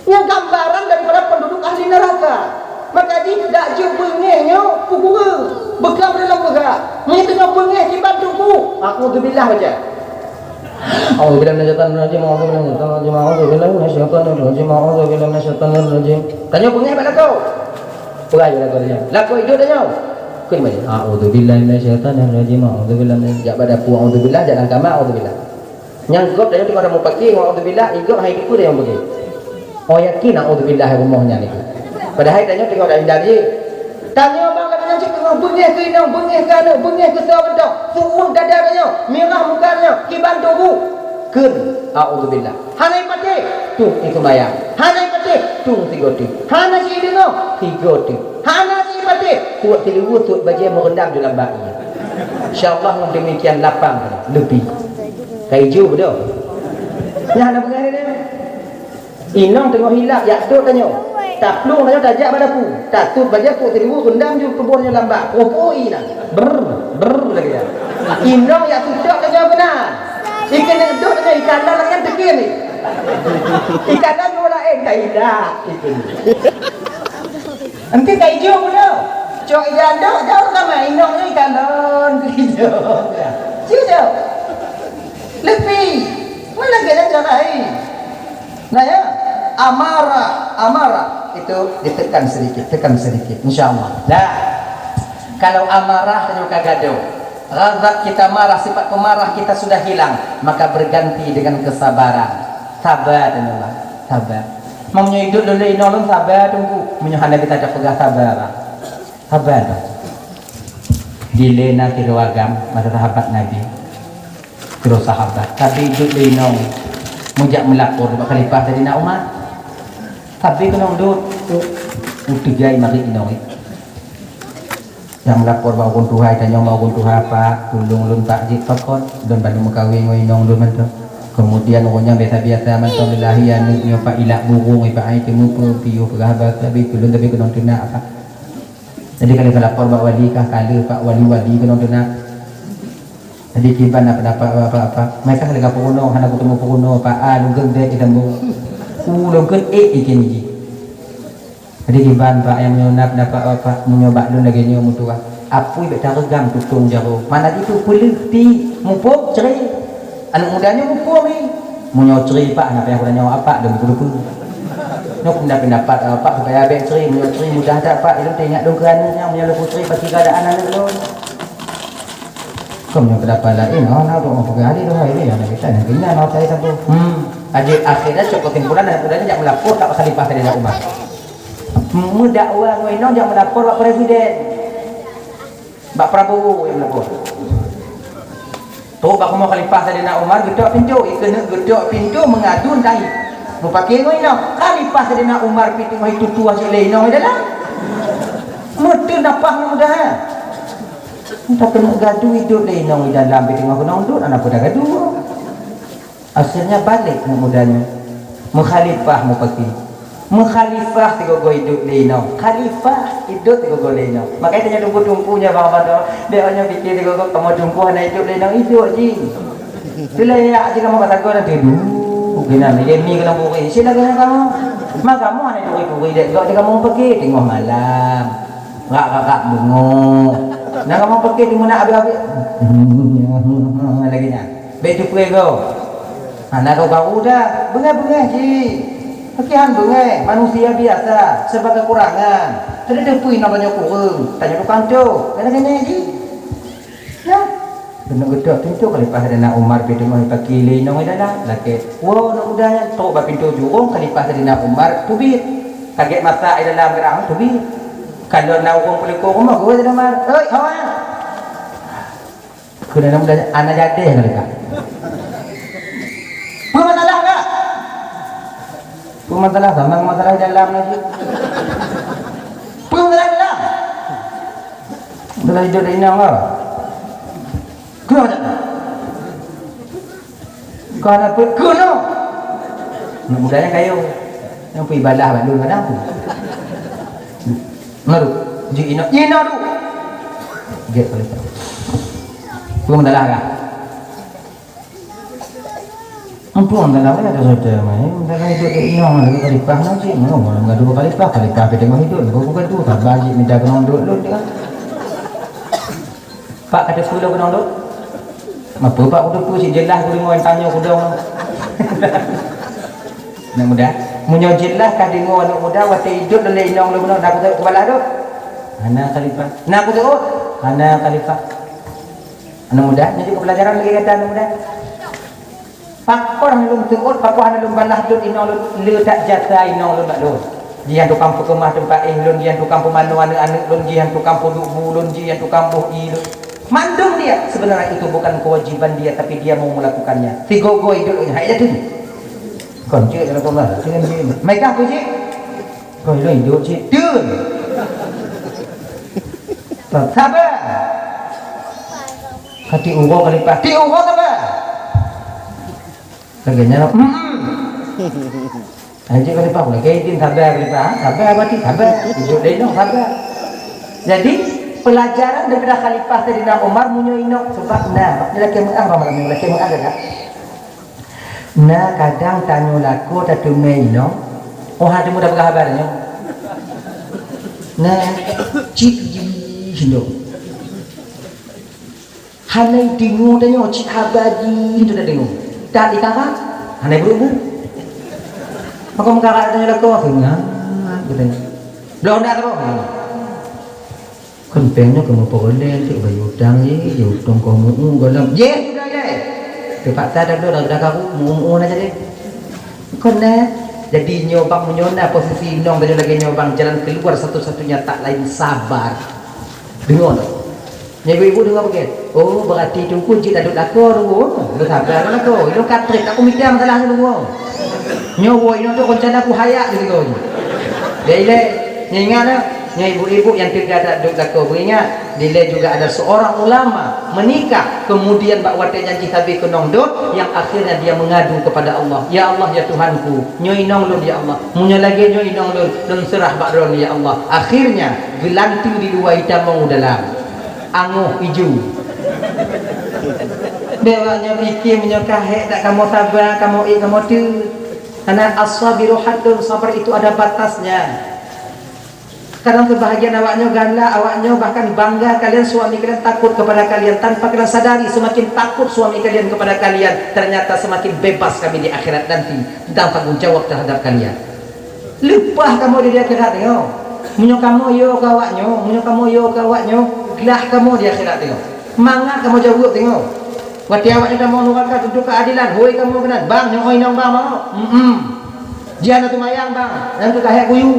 Yang gambaran daripada penduduk ahli neraka. Maka tidak je bengehnya pukul bekam dalam berak. Munyo tengah bengeh di bantuku. Alhamdulillah baca. Alhamdulillah minasyaitanir rajim. Tanya bengeh pada kau. Perai lah kau tanya. Laku hidup tanya. A'udzubillahi minasyaitanir rajim. A'udzubillahi min jak pada pu a'udzubillah jangan kama a'udzubillah. Yang gop dah tengok ada mau pakai a'udzubillah igop hai ikut dia yang pergi. Oh yakin a'udzubillah rumahnya ni. Padahal tanya tengok dah dari. Tanya bang katanya cik tengok bengeh ke inang bengeh ke ana bengeh ke sawendak. Suruh dadanya, merah mukanya, kiban tugu. Kun a'udzubillah. Hanai mati tu itu bayang. Hanai mati tu 3 ti. Hana si dengar 3 ti. Hana si mati kuat tiliwu tu baju merendam dalam bayi. Insya-Allah demikian lapang lebih. Kaiju betul. Yang nak pengen dia. Inang tengok hilap yak tu tanya. Tak pelung tanya tajak pada pu. Tak tu baju tu tiliwu rendam ju tubuhnya lambat. Opoi nak. Ber lagi ya. Inang yak tu tak tanya benar. Ikan yang duduk dengan ikan dalam kan tekir ni. Ikan dalam orang lain tak hidup. Nanti tak hijau pun tau. Cok ikan duduk jauh sama inoknya ikan dalam hijau. Hijau. Lebih. Mana lagi yang cakap ni? Nah ya. Amarah. itu ditekan sedikit, tekan sedikit, insyaallah. Dah. Kalau amarah dan juga gaduh, ghadab kita marah, sifat pemarah kita sudah hilang, maka berganti dengan kesabaran. Sabar dan Allah, sabar. Mau hidup dulu inolong sabar tunggu, menyuhana kita ada pegah sabar. Sabar. Dilena kira agam masa sahabat Nabi. Kira sahabat, tapi hidup inolong mujak melapor sebab khalifah Sayyidina Umar. Tapi kena duduk utigai mari inolong. Yang melapor bawa kun Tuhan dan yang mau kun Tuhan apa tulung lun tak jik fakot dan bandung mekawin ngoinong lun mentok. Kemudian orangnya biasa-biasa macam lelahian ni pak ilak burung ipa ai temu piu perhabat tapi belum tapi kena tuna apa. Jadi kalau lapor pak wali kah kala pak wali kena tuna. Jadi kiban apa mereka kalau puno hana ketemu puno pak lungkeun dek idambu. Lungkeun ikin iki. Jadi kiban pak yang menyonap dapat apa menyoba lu lagi nyo mutua. Apui bet regam tutung jaro. Mana itu peliti mupuk cerai. Anak mudanya mupuk ni. Munyo cerai pak apa yang nyawa apa dan begitu. Nok pendapat apa supaya abek cerai munyo cerai mudah tak pak ilmu tengok dong kerannya munyo lu cerai pasti keadaan anak lu. Kamu pendapat lain nak mau pergi doh ini ya kita nak kena mau saya satu. Adik akhirnya cukup timbulan dan mudanya jangan melapor tak khalifah Sayyidina Umar. Muda orang Wainong yang melapor Pak Presiden, Pak Prabowo yang melapor. Tuh Pak Kemo Khalifah Sayyidina Umar gedok pintu, ikena gedok pintu mengadu dahi. Mupakai Wainong Khalifah Sayyidina Umar pintu itu tua Wainong adalah. Muda napah mudah. Kita kena gaduh hidup Wainong dalam pintu Wainong tu anak pada gaduh. Akhirnya balik mudanya. Mukhalifah mupakai. Mukhalifah tiga-tiga hidup lino. Khalifah hidup tiga-tiga lino. Makanya tanya tumpu-tumpunya bang Abang. Dia hanya fikir tiga-tiga kamu tumpu hanya hidup lino hidup je. Itulah ya jika kamu kata kau nanti dulu. Gina ni demi kena buri. Sila kena kamu. Mak kamu hanya buri-buri dek. Kau jika kamu pergi tengok malam. Rak bungo. Nak kamu pergi tengok nak habis-habis. Lagi nya. Betul pergi kau. Anak kau baru dah. Bengah-bengah je. Hakian bungai manusia biasa sebab kekurangan. Tadi depui namanya kurang. Tanya tukang tu. Kena lagi. Ya. Benar gedok pintu Khalifah Sayyidina Umar pintu mau pakai lino adalah laki. Wow nak udahnya tu bab pintu jurung Khalifah Sayyidina Umar tubit. Kaget mata dalam gerang tubit. Kalau nak urung pelikor rumah gua Sayyidina Umar. Oi kawan. Kena udahnya anak jadi Khalifah. Masalah enggak? Masalah sama masalah dalam lagi. Masalah dalam. Masalah hidup ini apa? Kenapa? Kenapa? Kenapa? Mudahnya kayu. Yang pergi balah bandul kadang tu. Naru, ji ina tu. Get boleh tak? Kau masalah enggak? Ampun, dalam ada saja main. Dalam hidup inom lagi Khalifah nanti. Mana enggak dua Khalifah kita tengok hidup. Bukan tu, tak bagi minta kena duduk dia. Pak kata sekolah kena duduk. Apa Pak duduk tu si jelas boleh mau tanya sudah. Nak mudah. Munyo jelas ka dengo anak muda waktu hidup dalam inom lu benar nak tu kepala tu. Ana Khalifah. Nak tu ana Khalifah. Anak muda, jadi pelajaran lagi kata anak muda. Pakor hanulum tuut, pakor hanulum balah dut inong lu tak jasa inong lu nak dut. Jian tukang pekemah tempat lun, jian tukang pemanu anak-anak lun, jian tukang puduk bulun, jian tukang buhi lun. Mandung dia. Sebenarnya itu bukan kewajiban dia, tapi dia mau melakukannya. Tigogo hidup ini, hai dah tu. Kon cik kalau kau lah, dengan dia. Mereka apa cik? Kau hidup cik. Dun. Sabar. Kati urang Khalifah. Ti urang sabar. Laganya aja Khalifah boleh kaitin sabar Khalifah. Sabar berarti sabar. Hidup dia sabar. Jadi pelajaran daripada Khalifah Sayyidina Umar munyo inok sebab nah lelaki mengang malam lelaki mengang dah. Nah kadang tanya laku tak tumai inok. Oh ada mudah berkabarnya. Nah cik hidup. Hanai tingu tanya cik habaji itu dah tingu. Tak dikara, aneh berubu. Maka mengkara tanya laku, katanya. Belum nak apa? Kan pengen kamu polen tu bayu udang ye, udang kamu golam. Ye sudah ye. Tepat tak ada dah kamu mu aja deh. Kan jadi nyobang menyona posisi nong dan lagi nyobang jalan keluar satu-satunya tak lain sabar. Dengar tak? Ibu-ibu dengar begitu. Oh berarti tu kunci tak duduk aku dulu. Lu sabar lah tu. Lu katrik aku mikir masalahnya dulu. Nyowo ini tu rencana aku hayak gitu. Dia ingat tak? Ibu-ibu yang tidak duduk aku beringat. Dia juga ada seorang ulama menikah kemudian bak wate janji habis kenong dot yang akhirnya dia mengadu kepada Allah. Ya Allah ya Tuhanku, nyoi nong lun ya Allah. Munya lagi nyoi nong lun serah bak ron ya Allah. Akhirnya gelanting di luar hitam mau dalam. Anguh hijau. Bewanya fikir menyokahek tak kamu sabar, kamu tu. Karena as-sabiru haddun, sabar itu ada batasnya. Kadang kebahagiaan awaknya ganda, awaknya bahkan bangga kalian suami kalian takut kepada kalian tanpa kalian sadari semakin takut suami kalian kepada kalian ternyata semakin bebas kami di akhirat nanti tentang tanggung jawab terhadap kalian. Lupa kamu di akhirat tengok. Munyo kamu yo kawaknya, munyo kamu yo kawaknya, gelah kamu di akhirat tengok. Mangat kamu jawab tengok. Wati awaknya dah mau nuraka untuk keadilan, hoi kamu kena bang nyoi nang bang mau. Jangan tu mayang bang, yang tu kahek kuyu.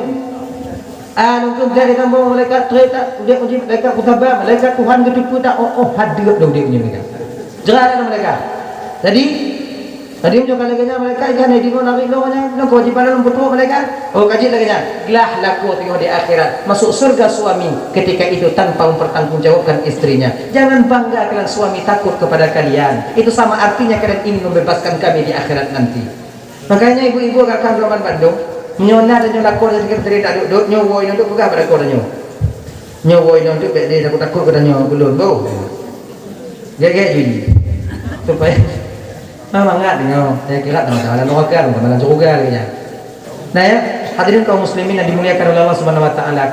Untuk dari kamu malaikat cerita dia uji malaikat kutabar malaikat Tuhan gitu tak hadir dong dia punya mereka jelas mereka tadi menunjukkan lagi mereka jangan di mana lagi lo kewajiban lo betul mereka kaji lagi gelah laku tengok di akhirat masuk surga suami ketika itu tanpa mempertanggungjawabkan istrinya. Jangan bangga kalian suami takut kepada kalian, itu sama artinya kalian ingin membebaskan kami di akhirat nanti. Makanya ibu-ibu akan Roman Bandung nyona dan nyola kor dan kita tak duduk nyowo ini untuk buka pada kor nyowo ini untuk dia takut pada nyowo belum bau dia kayak jadi supaya memang nggak dengar saya kira teman-teman neraka teman-teman surga katanya. Nah ya hadirin kaum muslimin yang dimuliakan oleh Allah Subhanahu wa taala,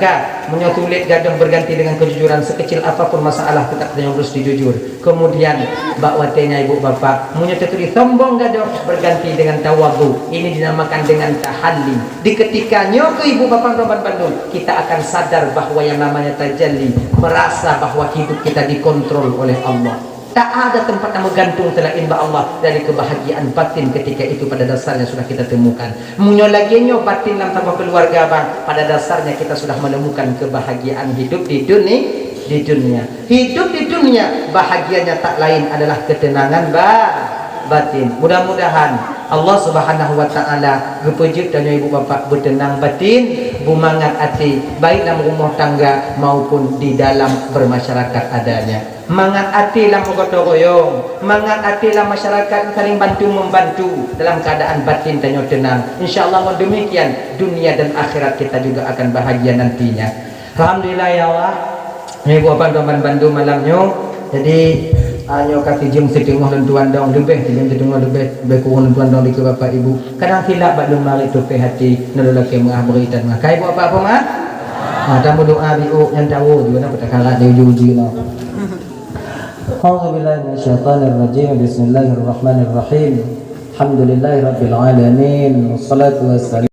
menyotulit gadang berganti dengan kejujuran sekecil apapun masalah tetap yang harus dijujur. Kemudian bak watenya ibu bapak menyotuli sombong gadang berganti dengan tawadhu. Ini dinamakan dengan tahalli. Di ketikanya ke ibu bapak Roman Bandung kita akan sadar bahwa yang namanya tajalli, merasa bahwa hidup kita dikontrol oleh Allah. Tak ada tempat yang menggantung selain Allah dari kebahagiaan batin ketika itu pada dasarnya sudah kita temukan. Munyolaginya batin dalam tanpa keluarga bang, pada dasarnya kita sudah menemukan kebahagiaan hidup di dunia. Hidup di dunia bahagianya tak lain adalah ketenangan batin. Mudah-mudahan Allah Subhanahu wa taala gepejut dan ibu bapak bertenang batin, bumangat hati baik dalam rumah tangga maupun di dalam bermasyarakat adanya. Mangat hati lah gotong royong, mangat hati lah masyarakat saling bantu membantu dalam keadaan batin dan tenang. Insyaallah demikian dunia dan akhirat kita juga akan bahagia nantinya. Alhamdulillah ya Allah. Ibu bapak Roman Bandung malamnya. Jadi hanya kasih jam setengah dan tuan dong lebih jam setengah lebih kurang tuan dong di ke bapak ibu. Kadang silap bak lumari tupai hati nolak ke mengah beritan mah. Kai buat apa mah? Tamu doa biu yang tahu juga nak perkara dia uji lah. A'udzubillahi minasyaitonir rajim. Bismillahirrahmanirrahim. Alhamdulillahirabbil alamin. Wassalatu wassalamu